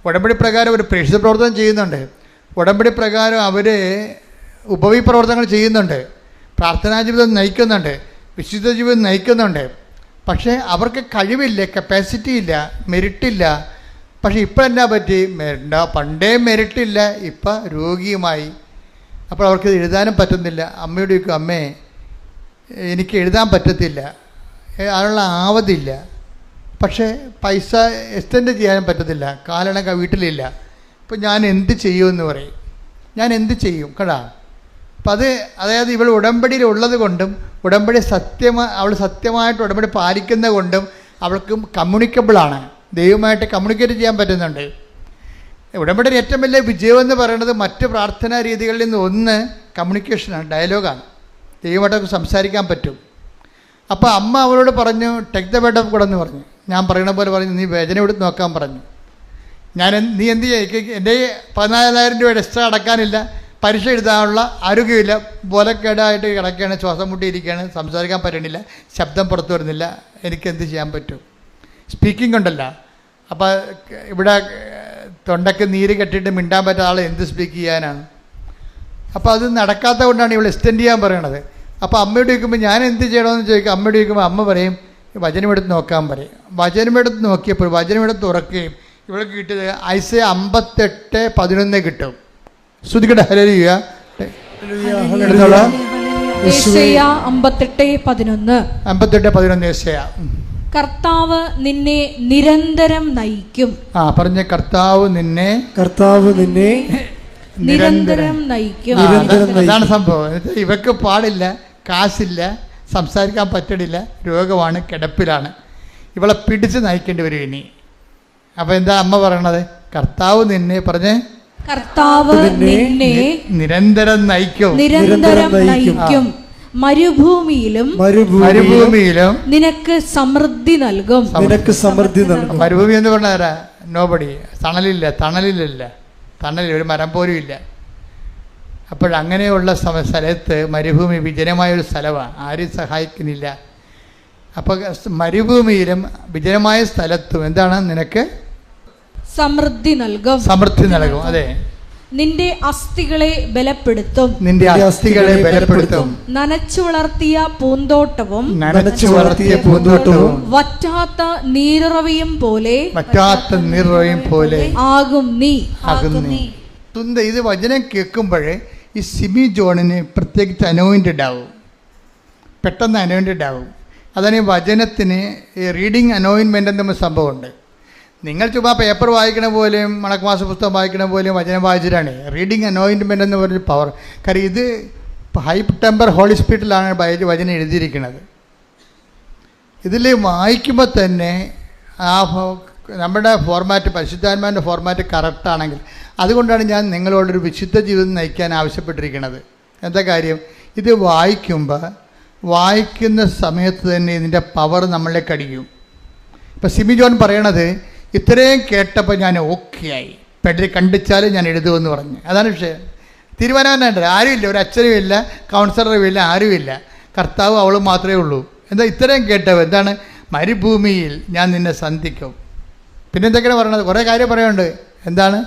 ഉടമ്പടി പ്രകാരം ഒരു പ്രേക്ഷിത പ്രവർത്തനം ചെയ്യുന്നുണ്ട്. ഉടമ്പടി പ്രകാരം അവർ ഉപവി പ്രവർത്തനങ്ങൾ ചെയ്യുന്നുണ്ട്, പ്രാർത്ഥനാ ജീവിതം നയിക്കുന്നുണ്ട്, വിശുദ്ധ ജീവിതം നയിക്കുന്നുണ്ട്. പക്ഷേ അവർക്ക് കഴിവില്ല, കപ്പാസിറ്റി ഇല്ല, മെരിറ്റില്ല. പക്ഷേ ഇപ്പോൾ എന്നാ പറ്റി? പണ്ടേ മെരിറ്റില്ല, ഇപ്പം രോഗിയുമായി. അപ്പോൾ അവർക്ക് എഴുതാനും പറ്റുന്നില്ല. അമ്മയോട് ചോദിക്കും, അമ്മേ എനിക്ക് എഴുതാൻ പറ്റത്തില്ല, അതിനുള്ള ആവതില്ല, പക്ഷേ പൈസ എക്സ്റ്റെൻഡ് ചെയ്യാനും പറ്റത്തില്ല, കാലണ വീട്ടിലില്ല. അപ്പോൾ ഞാൻ എന്ത് ചെയ്യുമെന്ന് പറയും. ഞാൻ എന്ത് ചെയ്യും കേടാ. അപ്പം അതായത് ഇവൾ ഉടമ്പടിയിൽ ഉള്ളത് കൊണ്ടും ഉടമ്പടി അവൾ സത്യമായിട്ട് ഉടമ്പടി പാലിക്കുന്നത് കൊണ്ടും അവൾക്ക് കമ്മ്യൂണിക്കബിളാണ്, ദൈവമായിട്ട് കമ്മ്യൂണിക്കേറ്റ് ചെയ്യാൻ പറ്റുന്നുണ്ട്. ഉടമ്പടിയുടെ ഏറ്റവും വലിയ വിജയമെന്ന് പറയുന്നത് മറ്റ് പ്രാർത്ഥനാ രീതികളിൽ നിന്ന് ഒന്ന് കമ്മ്യൂണിക്കേഷനാണ്, ഡയലോഗാണ്. ദൈവമായിട്ടൊക്കെ സംസാരിക്കാൻ പറ്റും. അപ്പോൾ അമ്മ അവളോട് പറഞ്ഞു, take the bed of God എന്ന് പറഞ്ഞു. ഞാൻ പറയുന്ന പോലെ പറഞ്ഞു, നീ വേദന എടുത്ത് നോക്കാൻ പറഞ്ഞു. നീ എന്ത് ചെയ്യുക? എൻ്റെ 14,000 രൂപ എക്സ്ട്രാ അടക്കാനില്ല, പരീക്ഷ എഴുതാനുള്ള ആരോഗ്യമില്ല, ബോലക്കേടായിട്ട് കിടക്കുകയാണ്, ശ്വാസം മുട്ടിയിരിക്കുകയാണ്, സംസാരിക്കാൻ പറ്റണില്ല, ശബ്ദം പുറത്തു വരുന്നില്ല, എനിക്കെന്ത് ചെയ്യാൻ പറ്റും? സ്പീക്കിംഗ് ഉണ്ടല്ല. അപ്പോൾ ഇവിടെ തൊണ്ടയ്ക്ക് നീര് കെട്ടിയിട്ട് മിണ്ടാൻ പറ്റാത്ത ആൾ എന്ത് സ്പീക്ക് ചെയ്യാനാണ്? അപ്പോൾ അത് നടക്കാത്ത കൊണ്ടാണ് ഇവൾ എക്സ്റ്റെൻഡ് ചെയ്യാൻ പറയണത്. അപ്പോൾ അമ്മയോട് ചോദിക്കുമ്പോൾ ഞാൻ എന്ത് ചെയ്യണമെന്ന് ചോദിക്കും. അമ്മയോട് ചോദിക്കുമ്പോൾ അമ്മ പറയും, വചനമെടുത്ത് നോക്കാൻ പറയും. വചനമെടുത്ത് നോക്കിയപ്പോൾ വചനമെടുത്ത് തുറക്കുകയും ഇവൾക്ക് കിട്ടിയത് ഐസയ 58:11 കിട്ടും. ശ്രുതികട്ടെ, ഹല്ലേലൂയ. യെശയ്യാ 58:11. 58:11 യെശയ്യാ. കർത്താവ് നിന്നെ നിരന്തരം നയിക്കും. പറഞ്ഞ കർത്താവ് നിന്നെ നിരന്തരം നയിക്കും. അതാണ് സംഭവം. ഇവക്ക് പാടില്ല, കാശില്ല, സംസാരിക്കാൻ പറ്റണില്ല, രോഗമാണ്, കിടപ്പിലാണ്. ഇവളെ പിടിച്ച് നയിക്കേണ്ടി വരും ഇനി. അപ്പോൾ എന്താ അമ്മ പറയണത്? കർത്താവ് നിന്നെ പറഞ്ഞേ, കർത്താവ് നിന്നെ നിരന്തരം നയിക്കും. മരുഭൂമിയിലും നിനക്ക് സമൃദ്ധി നൽകും. മരുഭൂമി എന്ന് പറഞ്ഞാരാ? നോബഡി. തണലില്ല, ഒരു മരം പോലും ഇല്ല. അപ്പോഴങ്ങനെയുള്ള സ്ഥലത്ത് മരുഭൂമി വിജനമായൊരു സ്ഥലമാണ്, ആരും സഹായിക്കുന്നില്ല. അപ്പോൾ മരുഭൂമിയിലും വിജനമായ സ്ഥലത്തും എന്താണ്? നിനക്ക് സമൃദ്ധി നൽകും. അതെ, നിന്റെ അസ്ഥികളെ ബലപ്പെടുത്തും. നനച്ചു വളർത്തിയ പൂന്തോട്ടവും വറ്റാത്ത നീരുറവയും പോലെ ആകും നീ. ഇത് വചനം കേൾക്കുമ്പോഴേ ഈ സിമി ജോണിന് പ്രത്യേകിച്ച് അനോയിൻറ്റഡ് ആവും, പെട്ടെന്ന് അനോയിൻറ്റഡ് ആവും. അതാണ് ഈ വചനത്തിന് ഈ റീഡിങ് അനോയിൻമെൻ്റ് എന്ന സംഭവമുണ്ട്. നിങ്ങൾ ചുമ്മാ പേപ്പർ വായിക്കണ പോലെയും മണക്കുമാസ പുസ്തകം വായിക്കണ പോലെയും വചനം വായിച്ചിട്ടാണ് റീഡിങ് അനോയിൻമെൻ്റ് എന്ന് പറഞ്ഞ പവർ. കാര്യം ഇത് ഹൈ ടെമ്പർ ഹോളി സ്പിരിറ്റിലാണ് വചനം എഴുതിയിരിക്കുന്നത്. ഇതിൽ വായിക്കുമ്പോൾ തന്നെ ആ നമ്മുടെ ഫോർമാറ്റ്, പരിശുദ്ധാത്മാവിൻ്റെ ഫോർമാറ്റ് കറക്റ്റാണെങ്കിൽ, അതുകൊണ്ടാണ് ഞാൻ നിങ്ങളോടൊരു വിശുദ്ധ ജീവിതം നയിക്കാൻ ആവശ്യപ്പെട്ടിരിക്കുന്നത്. എന്താ കാര്യം? ഇത് വായിക്കുന്ന സമയത്ത് തന്നെ ഇതിൻ്റെ പവർ നമ്മളിലേക്ക് അടിക്കും. ഇപ്പോൾ സിമി ജോൺ പറയണത്, ഇത്രയും കേട്ടപ്പോൾ ഞാൻ ഓക്കെ ആയി, പെടൽ കണ്ടിച്ചാലും ഞാൻ എഴുതുമെന്ന് പറഞ്ഞു. അതാണ് വിഷയം. തീരുമാനമായിട്ട് ആരുമില്ല, ഒരു അച്ഛനും ഇല്ല, കൗൺസിലറും ഇല്ല, ആരുമില്ല, കർത്താവ് അവളും മാത്രമേ ഉള്ളൂ. എന്താ ഇത്രയും കേട്ടപ്പോൾ? എന്താണ്? മരുഭൂമിയിൽ ഞാൻ നിന്നെ സന്ധിക്കും. പിന്നെ എന്തൊക്കെയാണ് പറയണത്? കുറേ കാര്യം പറയുന്നുണ്ട്. എന്താണ്?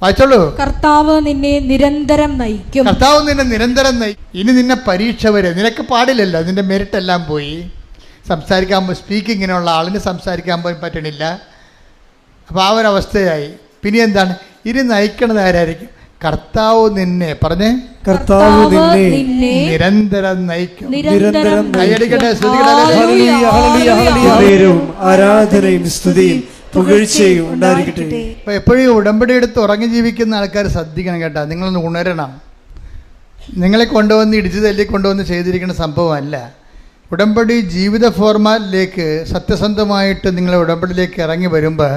വായിച്ചോളൂ. കർത്താവ് നിന്നെ നിരന്തരം നയിക്കും. കർത്താവ് നിന്നെ നിരന്തരം നയിക്കും. ഇനി നിന്നെ പരീക്ഷ വരെ നിനക്ക് പാടില്ലല്ലോ, നിന്റെ മെറിറ്റ് എല്ലാം പോയി. സംസാരിക്കാൻ സ്പീക്കിങ്ങിനുള്ള ആളിന് സംസാരിക്കാൻ പോയി പറ്റണില്ല. അപ്പോൾ ആ ഒരവസ്ഥയായി. പിന്നെ എന്താണ്? ഇനി നയിക്കണത് ആരായിരിക്കും? കർത്താവ് നിന്നെ പറഞ്ഞേ, കർത്താവ് നിന്നെ നിരന്തരം നയിക്കും. നിരന്തരം കൈയടിക്കട്ടെ, ആരാധനയും സ്തുതിയും പുകഴ്ചയും ഉണ്ടായിരിക്കട്ടെ. അപ്പൊ എപ്പോഴും ഉടമ്പടി എടുത്ത് ഉറങ്ങി ജീവിക്കുന്ന ആൾക്കാർ ശ്രദ്ധിക്കണം കേട്ടോ. നിങ്ങളൊന്ന് ഉണരണം. നിങ്ങളെ കൊണ്ടുവന്ന് ഇടിച്ചു തല്ലി കൊണ്ടുവന്ന് ചെയ്തിരിക്കുന്ന സംഭവമല്ല. ഉടമ്പടി ജീവിത ഫോർമാറ്റിലേക്ക് സത്യസന്ധമായിട്ട് നിങ്ങൾ ഉടമ്പടിയിലേക്ക് ഇറങ്ങി വരുമ്പോൾ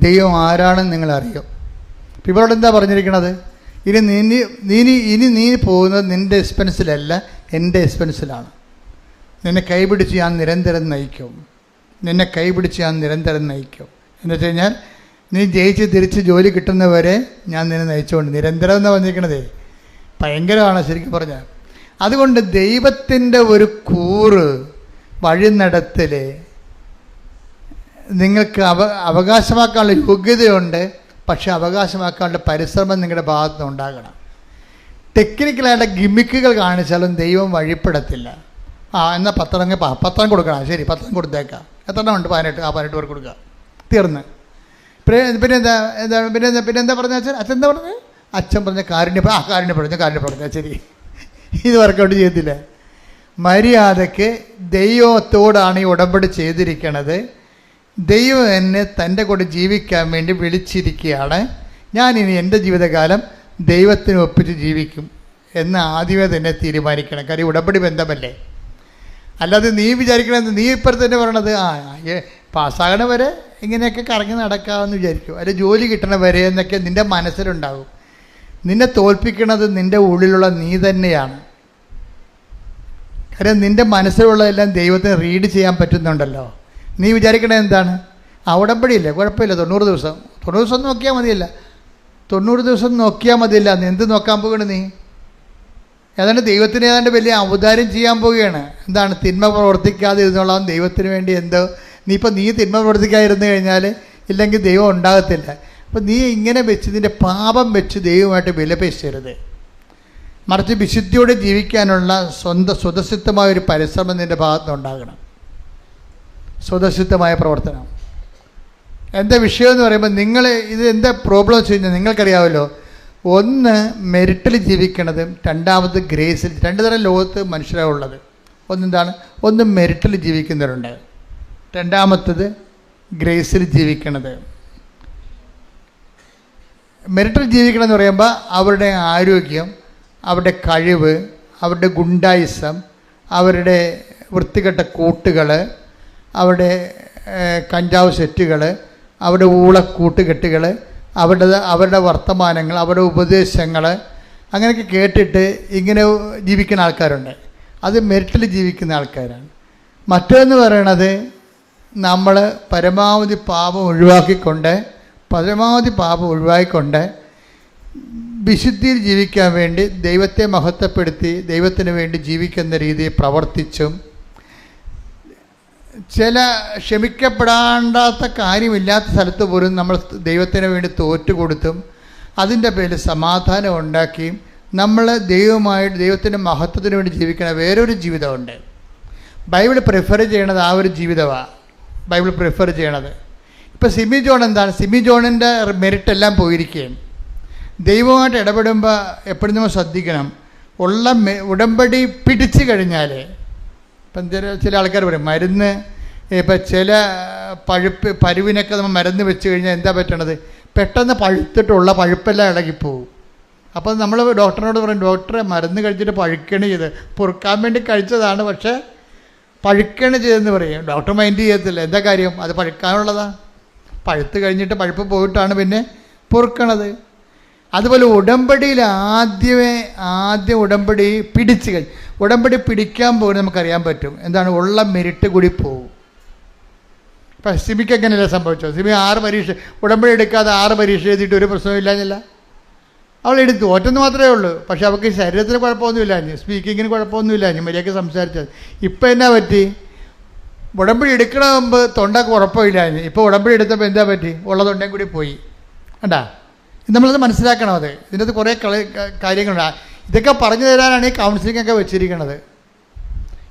ദൈവം ആരാണെന്ന് നിങ്ങൾ അറിയും. ഇവരോട് എന്താ പറഞ്ഞിരിക്കണത്? ഇനി നീ പോകുന്നത് നിൻ്റെ എക്സ്പെൻസിലല്ല, എൻ്റെ എക്സ്പെൻസിലാണ്. നിന്നെ കൈപിടിച്ച് ഞാൻ നിരന്തരം നയിക്കും. നിന്നെ കൈപിടിച്ച് ഞാൻ നിരന്തരം നയിക്കും എന്ന് വെച്ച് കഴിഞ്ഞാൽ നീ ജയിച്ച് തിരിച്ച് ജോലി കിട്ടുന്നവരെ ഞാൻ നിന്നെ നയിച്ചുകൊണ്ട്. നിരന്തരം എന്ന് പറഞ്ഞിരിക്കണതേ ഭയങ്കരമാണ് ശരിക്കും പറഞ്ഞാൽ. അതുകൊണ്ട് ദൈവത്തിൻ്റെ ഒരു കൂറ് വഴി നടത്തൽ നിങ്ങൾക്ക് അവകാശമാക്കാനുള്ള യോഗ്യതയുണ്ട്. പക്ഷെ അവകാശമാക്കാനുള്ള പരിശ്രമം നിങ്ങളുടെ ഭാഗത്ത് നിന്ന് ഉണ്ടാകണം. ടെക്നിക്കലായിട്ട് ഗിമ്മിക്കുകൾ കാണിച്ചാലും ദൈവം വഴിപ്പെടത്തില്ല. എന്നാൽ പത്രം കൊടുക്കണം. ശരി, പത്രം കൊടുത്തേക്കാം. എത്ര ഉണ്ട്? 18. 18 പേർക്ക് കൊടുക്കുക. തീർന്ന്. പിന്നെന്താ പറഞ്ഞ അച്ഛൻ എന്താ പറഞ്ഞത്? അച്ഛൻ പറഞ്ഞ കാരുണ്യപ്പെടുന്ന ശരി, ഇത് വർക്കൗട്ട് ചെയ്തില്ല. മര്യാദയ്ക്ക് ദൈവത്തോടാണ് ഈ ഉടമ്പടി ചെയ്തിരിക്കണത്. ദൈവം എന്നെ തൻ്റെ കൂടെ ജീവിക്കാൻ വേണ്ടി വിളിച്ചിരിക്കുകയാണ്. ഞാനിനി എൻ്റെ ജീവിതകാലം ദൈവത്തിന് ഒപ്പിച്ച് ജീവിക്കും എന്ന് ആദ്യമേ തന്നെ തീരുമാനിക്കണം. കാര്യം ഉടമ്പടി ബന്ധമല്ലേ. അല്ലാതെ നീ വിചാരിക്കണത്, നീ ഇപ്പുറത്ത് തന്നെ പറയണത് പാസ്സാകണ വരെ ഇങ്ങനെയൊക്കെ കറങ്ങി നടക്കാമെന്ന് വിചാരിക്കും, അല്ലെങ്കിൽ ജോലി കിട്ടണ വരെ എന്നൊക്കെ നിൻ്റെ മനസ്സിലുണ്ടാകും. നിന്നെ തോൽപ്പിക്കണത് നിൻ്റെ ഉള്ളിലുള്ള നീ തന്നെയാണ്. കാര്യം നിൻ്റെ മനസ്സിലുള്ളതെല്ലാം ദൈവത്തിന് റീഡ് ചെയ്യാൻ പറ്റുന്നുണ്ടല്ലോ. നീ വിചാരിക്കണത് എന്താണ്? ഉടമ്പടിയില്ലേ, കുഴപ്പമില്ല, 90 ദിവസം 90 ദിവസം നോക്കിയാൽ മതിയല്ല. 90 ദിവസം നോക്കിയാൽ മതിയല്ല. നീ എന്ത് നോക്കാൻ പോവുകയാണ്? നീ ഏതാണ്ട് ദൈവത്തിന് ഏതാണ്ട് വലിയ ഔദാര്യം ചെയ്യാൻ പോവുകയാണ്. എന്താണ്? തിന്മ പ്രവർത്തിക്കാതെ ഇരുന്നോളാം ദൈവത്തിന് വേണ്ടി. എന്തോ നീ തിന്മ പ്രവർത്തിക്കാതിരുന്നു കഴിഞ്ഞാൽ ഇല്ലെങ്കിൽ ദൈവം ഉണ്ടാകത്തില്ല. അപ്പോൾ നീ ഇങ്ങനെ വെച്ച് നിൻ്റെ പാപം വെച്ച് ദൈവമായിട്ട് വിലപേശരുത്. മറിച്ച് വിശുദ്ധിയോടെ ജീവിക്കാനുള്ള സ്വതസിദ്ധമായ ഒരു പരിശ്രമം നിൻ്റെ ഭാഗത്തുനിന്ന് ഉണ്ടാകണം. സ്വതസിദ്ധമായ പ്രവർത്തനം. എന്താ വിഷയം എന്ന് പറയുമ്പോൾ നിങ്ങൾ ഇത് എന്താ പ്രോബ്ലം വെച്ച് കഴിഞ്ഞാൽ നിങ്ങൾക്കറിയാമല്ലോ. ഒന്ന് മെറിറ്റിൽ ജീവിക്കണതും രണ്ടാമത് ഗ്രേസിൽ. 2 തരം ലോകത്ത് മനുഷ്യരാണ് ഉള്ളത്. ഒന്നെന്താണ്? ഒന്ന് മെറിറ്റിൽ ജീവിക്കുന്നവരുണ്ട്, രണ്ടാമത്തത് ഗ്രേസിൽ ജീവിക്കണത്. മെറിറ്റിൽ ജീവിക്കണമെന്ന് പറയുമ്പോൾ അവരുടെ ആരോഗ്യം, അവരുടെ കഴിവ്, അവരുടെ ഗുണ്ടായിസം, അവരുടെ വൃത്തികെട്ട കൂട്ടുകൾ, അവരുടെ കഞ്ചാവ് സെറ്റുകൾ, അവരുടെ ഊളക്കൂട്ടുകെട്ടുകൾ, അവരുടെ വർത്തമാനങ്ങൾ, അവരുടെ ഉപദേശങ്ങൾ, അങ്ങനെയൊക്കെ കേട്ടിട്ട് ഇങ്ങനെ ജീവിക്കുന്ന ആൾക്കാരുണ്ട്. അത് മെറിറ്റിൽ ജീവിക്കുന്ന ആൾക്കാരാണ്. മറ്റൊന്ന് പറയണത് നമ്മൾ പരമാവധി പാപം ഒഴിവാക്കിക്കൊണ്ട് വിശുദ്ധിയിൽ ജീവിക്കാൻ വേണ്ടി ദൈവത്തെ മഹത്വപ്പെടുത്തി ദൈവത്തിന് വേണ്ടി ജീവിക്കുന്ന രീതിയിൽ പ്രവർത്തിച്ചും ചില ക്ഷമിക്കപ്പെടാണ്ടാത്ത കാര്യമില്ലാത്ത സ്ഥലത്ത് പോലും നമ്മൾ ദൈവത്തിന് വേണ്ടി തോറ്റുകൊടുത്തും അതിൻ്റെ പേരിൽ സമാധാനം ഉണ്ടാക്കിയും നമ്മൾ ദൈവത്തിൻ്റെ മഹത്വത്തിന് വേണ്ടി ജീവിക്കുന്ന വേറൊരു ജീവിതമുണ്ട്. ബൈബിൾ പ്രിഫർ ചെയ്യണത് ആ ഒരു ജീവിതമാണ്. ബൈബിൾ പ്രിഫർ ചെയ്യണത്. ഇപ്പോൾ സിമി ജോൺ എന്താണ്? സിമി ജോണിൻ്റെ മെറിറ്റെല്ലാം പോയിരിക്കുകയാണ്. ദൈവമായിട്ട് ഇടപെടുമ്പോൾ എപ്പോഴും നമ്മൾ ശ്രദ്ധിക്കണം. ഉടമ്പടി പിടിച്ചു കഴിഞ്ഞാൽ, ഇപ്പം ചില ആൾക്കാർ പറയും മരുന്ന്, ഇപ്പം ചില പരുവിനൊക്കെ നമ്മൾ മരുന്ന് വെച്ച് കഴിഞ്ഞാൽ എന്താ പറ്റണത്? പെട്ടെന്ന് പഴുത്തിട്ടുള്ള പഴുപ്പെല്ലാം ഇളകിപ്പോവും. അപ്പോൾ നമ്മൾ ഡോക്ടറിനോട് പറയും, ഡോക്ടറെ മരുന്ന് കഴിച്ചിട്ട് പഴുക്കണ ചെയ്ത് പൊറുക്കാൻ വേണ്ടി കഴിച്ചതാണ്, പക്ഷേ പഴുക്കണ ചെയ്തെന്ന് പറയും. ഡോക്ടർ മൈൻഡ് ചെയ്യത്തില്ല. എന്താ കാര്യം? അത് പഴുക്കാനുള്ളതാണ്. പഴുത്ത് കഴിഞ്ഞിട്ട് പഴുപ്പ് പോയിട്ടാണ് പിന്നെ പൊറുക്കണത്. അതുപോലെ ഉടമ്പടിയിൽ ആദ്യം ഉടമ്പടി പിടിച്ച് ഉടമ്പടി പിടിക്കാൻ പോകുന്നത് നമുക്കറിയാൻ പറ്റും. എന്താണ്? ഉള്ള മെരിറ്റ് കൂടി പോകും. ഇപ്പം സിമിക്ക് എങ്ങനെയല്ല സംഭവിച്ചത്? സിമി 6 പരീക്ഷ ഉടമ്പടി എടുക്കാതെ 6 പരീക്ഷ എഴുതിയിട്ട് ഒരു പ്രശ്നമില്ലാഞ്ഞില്ല. അവൾ എടുത്തു, തോറ്റെന്ന് മാത്രമേ ഉള്ളൂ. പക്ഷെ അവൾക്ക് ശരീരത്തിന് കുഴപ്പമൊന്നുമില്ലാഞ്ഞ്, സ്പീക്കിങ്ങിന് കുഴപ്പമൊന്നുമില്ലാഞ്ഞ്, മര്യാദയ്ക്ക് സംസാരിച്ചത്. ഇപ്പം എന്നാ പറ്റി? ഉടമ്പടി എടുക്കണ മുമ്പ് തൊണ്ടക്ക് കുഴപ്പമില്ലാഞ്ഞ്, ഇപ്പോൾ ഉടമ്പടി എടുത്തപ്പോൾ എന്താ പറ്റി? ഉള്ള തൊണ്ടയും കൂടി പോയി. കണ്ടാ? നമ്മളത് മനസ്സിലാക്കണം. അത് ഇതിനകത്ത് കുറേ കാര്യങ്ങളുണ്ട്. ഇതൊക്കെ പറഞ്ഞു തരാനാണ് ഈ കൗൺസിലിംഗ് ഒക്കെ വെച്ചിരിക്കുന്നത്.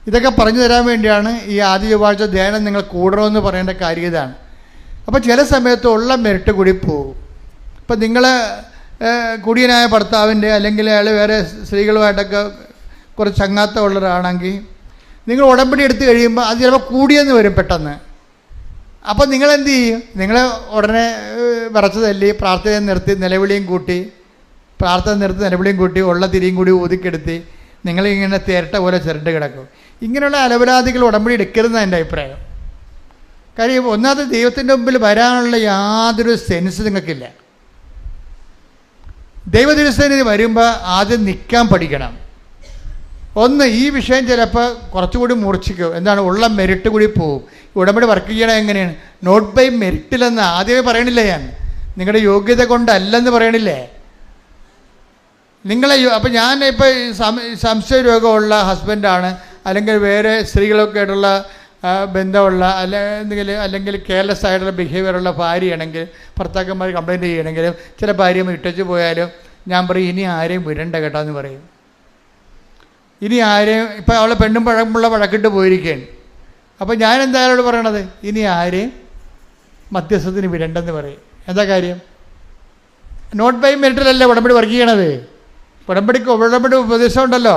ഇതൊക്കെ പറഞ്ഞു തരാൻ വേണ്ടിയാണ് ഈ ആദ്യ ചൊവ്വാഴ്ച ധ്യാനം നിങ്ങൾ കൂടണമെന്ന് പറയേണ്ട കാര്യം ഇതാണ്. അപ്പോൾ ചില സമയത്ത് ഉള്ള മെറിറ്റ് കൂടി പോകും. ഇപ്പം നിങ്ങൾ കുടിയനായ ഭർത്താവിൻ്റെ അല്ലെങ്കിൽ അയാൾ വേറെ സ്ത്രീകളുമായിട്ടൊക്കെ കുറച്ച് ചങ്ങാത്തം ഉള്ളവരാണെങ്കിൽ നിങ്ങൾ ഉടമ്പടി എടുത്തു കഴിയുമ്പോൾ അത് ചിലപ്പോൾ കൂടിയെന്ന് വരും പെട്ടെന്ന്. അപ്പോൾ നിങ്ങളെന്ത് ചെയ്യും? നിങ്ങൾ ഉടനെ വിറച്ച് തല്ലി പ്രാർത്ഥന നിർത്തി നിലവിളിയും കൂട്ടി ഉള്ള തിരിയും കൂടി ഊതിക്കെടുത്തി നിങ്ങളിങ്ങനെ തേരട്ട പോലെ ചിരണ്ട് കിടക്കും. ഇങ്ങനെയുള്ള അലപരാധികൾ ഉടമ്പടി എടുക്കരുതെന്ന് എൻ്റെ അഭിപ്രായം. കാര്യം ഒന്നാമത് ദൈവത്തിൻ്റെ മുമ്പിൽ വരാനുള്ള യാതൊരു സെൻസ് നിങ്ങൾക്കില്ല. ദൈവദിവസത്തിന് വരുമ്പോൾ ആദ്യം നിൽക്കാൻ പഠിക്കണം. ഒന്ന്, ഈ വിഷയം ചിലപ്പോൾ കുറച്ചുകൂടി മൂർച്ഛിക്കും. എന്താണ്? ഉള്ള മെറിറ്റ് കൂടി പോവും. ഉടമ്പടി വർക്ക് ചെയ്യണം എങ്ങനെയാണ്? നോട്ട് ബൈ മെറിറ്റിലെന്ന് ആദ്യമേ പറയണില്ലേ ഞാൻ? നിങ്ങളുടെ യോഗ്യത കൊണ്ടല്ലെന്ന് പറയണില്ലേ നിങ്ങളെ? അപ്പം ഞാൻ ഇപ്പോൾ സംശയ രോഗമുള്ള ഹസ്ബൻഡാണ്, അല്ലെങ്കിൽ വേറെ സ്ത്രീകളൊക്കെ ആയിട്ടുള്ള ബന്ധമുള്ള അല്ലെങ്കിൽ കെയർലെസ് ആയിട്ടുള്ള ബിഹേവിയറുള്ള ഭാര്യയാണെങ്കിൽ, ഭർത്താക്കന്മാർ കംപ്ലയിൻറ്റ് ചെയ്യണമെങ്കിലും ചില ഭാര്യ ഇട്ടച്ച് പോയാലും ഞാൻ പറയും ഇനി ആരെയും വിടണ്ട കേട്ടോ എന്ന് പറയും. ഇനി ആരെയും ഇപ്പം അവളെ പെണ്ണും പഴമുള്ള വഴക്കിട്ട് പോയിരിക്കുകയാണ്. അപ്പോൾ ഞാൻ എന്താ അയാളോട് പറയണത്? ഇനി ആരെയും മധ്യസ്ഥത്തിന് വിടണ്ടെന്ന് പറയും. എന്താ കാര്യം? നോട്ട് ബൈ മെറിറ്റിലല്ലേ ഉടമ്പടി വർക്ക് ചെയ്യണത്. ഉടമ്പടി ഉപദേശം ഉണ്ടല്ലോ.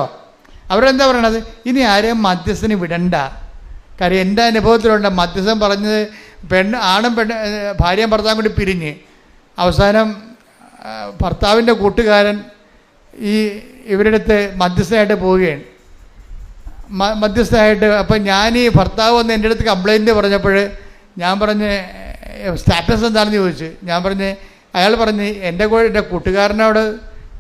അവരെന്താ പറയണത്? ഇനി ആരെയും മധ്യസ്ഥന് വിടണ്ട. കാര്യം എൻ്റെ അനുഭവത്തിലുണ്ട്, മധ്യസ്ഥൻ പറഞ്ഞത് ഭാര്യയും ഭർത്താവും കൂടി പിരിഞ്ഞ് അവസാനം ഭർത്താവിൻ്റെ കൂട്ടുകാരൻ ഇവരുടെ അടുത്ത് മധ്യസ്ഥനായിട്ട് പോവുകയാണ്. മധ്യസ്ഥനായിട്ട് അപ്പം ഞാൻ ഭർത്താവ് വന്ന് എൻ്റെ അടുത്ത് കംപ്ലയിൻറ്റ് പറഞ്ഞപ്പോൾ ഞാൻ പറഞ്ഞ് സ്റ്റാറ്റസ് എന്താണെന്ന് ചോദിച്ചു. ഞാൻ പറഞ്ഞ് അയാൾ പറഞ്ഞ് എൻ്റെ കൂട്ടുകാരനോട്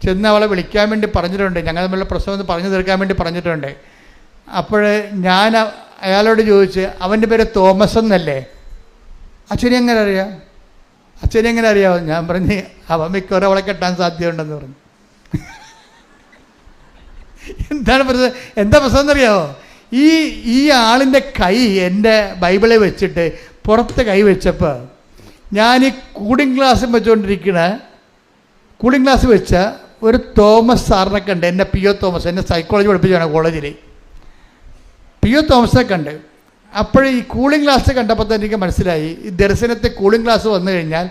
ചെന്ന് അവളെ വിളിക്കാൻ വേണ്ടി പറഞ്ഞിട്ടുണ്ട്, ഞങ്ങൾ തമ്മിലുള്ള പ്രശ്നം ഒന്ന് പറഞ്ഞു തീർക്കാൻ വേണ്ടി പറഞ്ഞിട്ടുണ്ട്. അപ്പോൾ ഞാൻ അയാളോട് ചോദിച്ച് അവൻ്റെ പേര് തോമസ് എന്നല്ലേ? അച്ഛനെ എങ്ങനെ അറിയാം? ഞാൻ പറഞ്ഞ് അവൻ മിക്കവാറും അവളെ കെട്ടാൻ സാധ്യതയുണ്ടെന്ന് പറഞ്ഞു. എന്താ പ്രശ്നം എന്നറിയാമോ? ഈ ആളിൻ്റെ കൈ എൻ്റെ ബൈബിളിൽ വെച്ചിട്ട് പുറത്ത് കൈ വെച്ചപ്പോൾ ഞാൻ ഈ കൂളിംഗ് ഗ്ലാസ് വെച്ച ഒരു തോമസ് സാറിനെ കണ്ട്, എന്നെ പി ഒ തോമസ്, എന്നെ സൈക്കോളജി പഠിപ്പിച്ചാണ് കോളേജിൽ. പി ഒ തോമസിനെ കണ്ട്. അപ്പോൾ ഈ കൂളിംഗ് ഗ്ലാസ് കണ്ടപ്പോൾ തന്നെ എനിക്ക് മനസ്സിലായി, ഈ ദർശനത്തെ കൂളിംഗ് ഗ്ലാസ് വന്നു കഴിഞ്ഞാൽ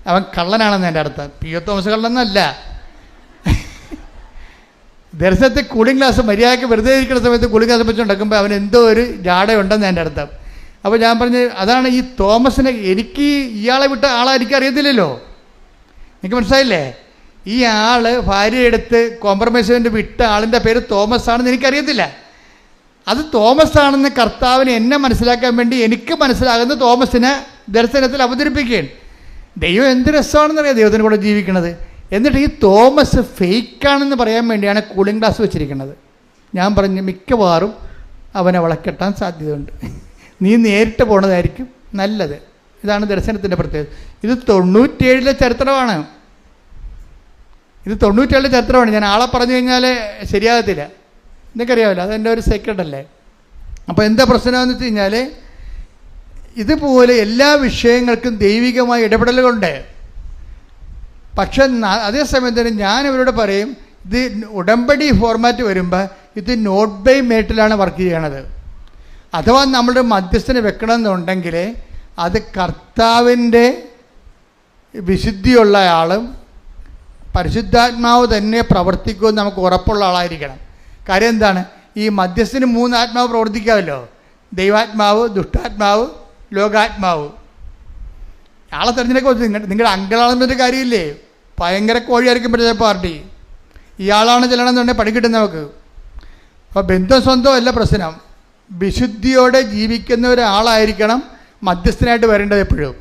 അവൻ കള്ളനാണെന്ന് എൻ്റെ അർത്ഥം. പി ഒ തോമസ് കള്ളനല്ല. ദർശനത്തെ കൂളിംഗ് ഗ്ലാസ് മര്യാദയ്ക്ക് വെറുതെ ഇരിക്കുന്ന സമയത്ത് കൂളിംഗ് ഗ്ലാസ് വെച്ച് ഉണ്ടാക്കുമ്പോൾ അവൻ എന്തോ ഒരു ജാടയുണ്ടെന്ന് എൻ്റെ അർത്ഥം. അപ്പോൾ ഞാൻ പറഞ്ഞ് അതാണ് ഈ തോമസിനെ, എനിക്ക് ഇയാളെ വിട്ട ആളെ എനിക്കറിയത്തില്ലല്ലോ. എനിക്ക് മനസ്സിലായില്ലേ? ഈ ആൾ ഭാര്യയെടുത്ത് കോംപ്രമൈസ് ചെയ്ത് വിട്ട ആളിൻ്റെ പേര് തോമസ് ആണെന്ന് എനിക്കറിയത്തില്ല. അത് തോമസ് ആണെന്ന് കർത്താവിന് എന്നെ മനസ്സിലാക്കാൻ വേണ്ടി എനിക്ക് മനസ്സിലാകുന്ന തോമസിനെ ദർശനത്തിൽ അവതരിപ്പിക്കുകയാണ്. ദൈവം എന്ത് രസമാണെന്നറിയാം ദൈവത്തിന് കൂടെ ജീവിക്കണത്. എന്നിട്ട് ഈ തോമസ് ഫേക്കാണെന്ന് പറയാൻ വേണ്ടിയാണ് കൂളിംഗ് ഗ്ലാസ് വെച്ചിരിക്കുന്നത്. ഞാൻ പറഞ്ഞു മിക്കവാറും അവനെ വളക്കെട്ടാൻ സാധ്യതയുണ്ട്, നീ നേരിട്ട് പോണതായിരിക്കും നല്ലത്. ഇതാണ് ദർശനത്തിൻ്റെ പ്രത്യേകത. ഇത് 97 ചരിത്രമാണ്. ഞാൻ ആളെ പറഞ്ഞു കഴിഞ്ഞാൽ ശരിയാകത്തില്ല, നിനക്കറിയാമല്ലോ, അതെൻ്റെ ഒരു സീക്രട്ട് അല്ലേ. അപ്പോൾ എന്താ പ്രശ്നമെന്ന് വെച്ച് കഴിഞ്ഞാൽ ഇതുപോലെ എല്ലാ വിഷയങ്ങൾക്കും ദൈവികമായ ഇടപെടലുകളുണ്ട്. പക്ഷെ അതേസമയം തന്നെ ഞാൻ ഇവരോട് പറയും, ഇത് ഉടമ്പടി ഫോർമാറ്റ് വരുമ്പോൾ ഇത് നോട്ട് ബൈ മെറിറ്റിലാണ് വർക്ക് ചെയ്യണത്. അഥവാ നമ്മളുടെ മധ്യസ്ഥനെ വെക്കണമെന്നുണ്ടെങ്കിൽ അത് കർത്താവിൻ്റെ വിശുദ്ധിയുള്ള ആളും പരിശുദ്ധാത്മാവ് തന്നെ പ്രവർത്തിക്കുമെന്ന് നമുക്ക് ഉറപ്പുള്ള ആളായിരിക്കണം. കാര്യം എന്താണ്? ഈ മധ്യസ്ഥന് 3 ആത്മാവ് പ്രവർത്തിക്കാമല്ലോ, ദൈവാത്മാവ്, ദുഷ്ടാത്മാവ്, ലോകാത്മാവ്. ആളെ തിരഞ്ഞെടുക്കുക നിങ്ങളുടെ അങ്കിളാണെന്നൊരു കാര്യമില്ലേ, ഭയങ്കര കോഴിയായിരിക്കും പറ്റുന്ന പാർട്ടി. ഇയാളാണ് ചെല്ലണമെന്നുണ്ടെങ്കിൽ പണി കിട്ടും നമുക്ക്. അപ്പോൾ ബന്ധം സ്വന്തം അല്ല പ്രശ്നം, വിശുദ്ധിയോടെ ജീവിക്കുന്ന ഒരാളായിരിക്കണം മധ്യസ്ഥനായിട്ട് വരേണ്ടത് എപ്പോഴും.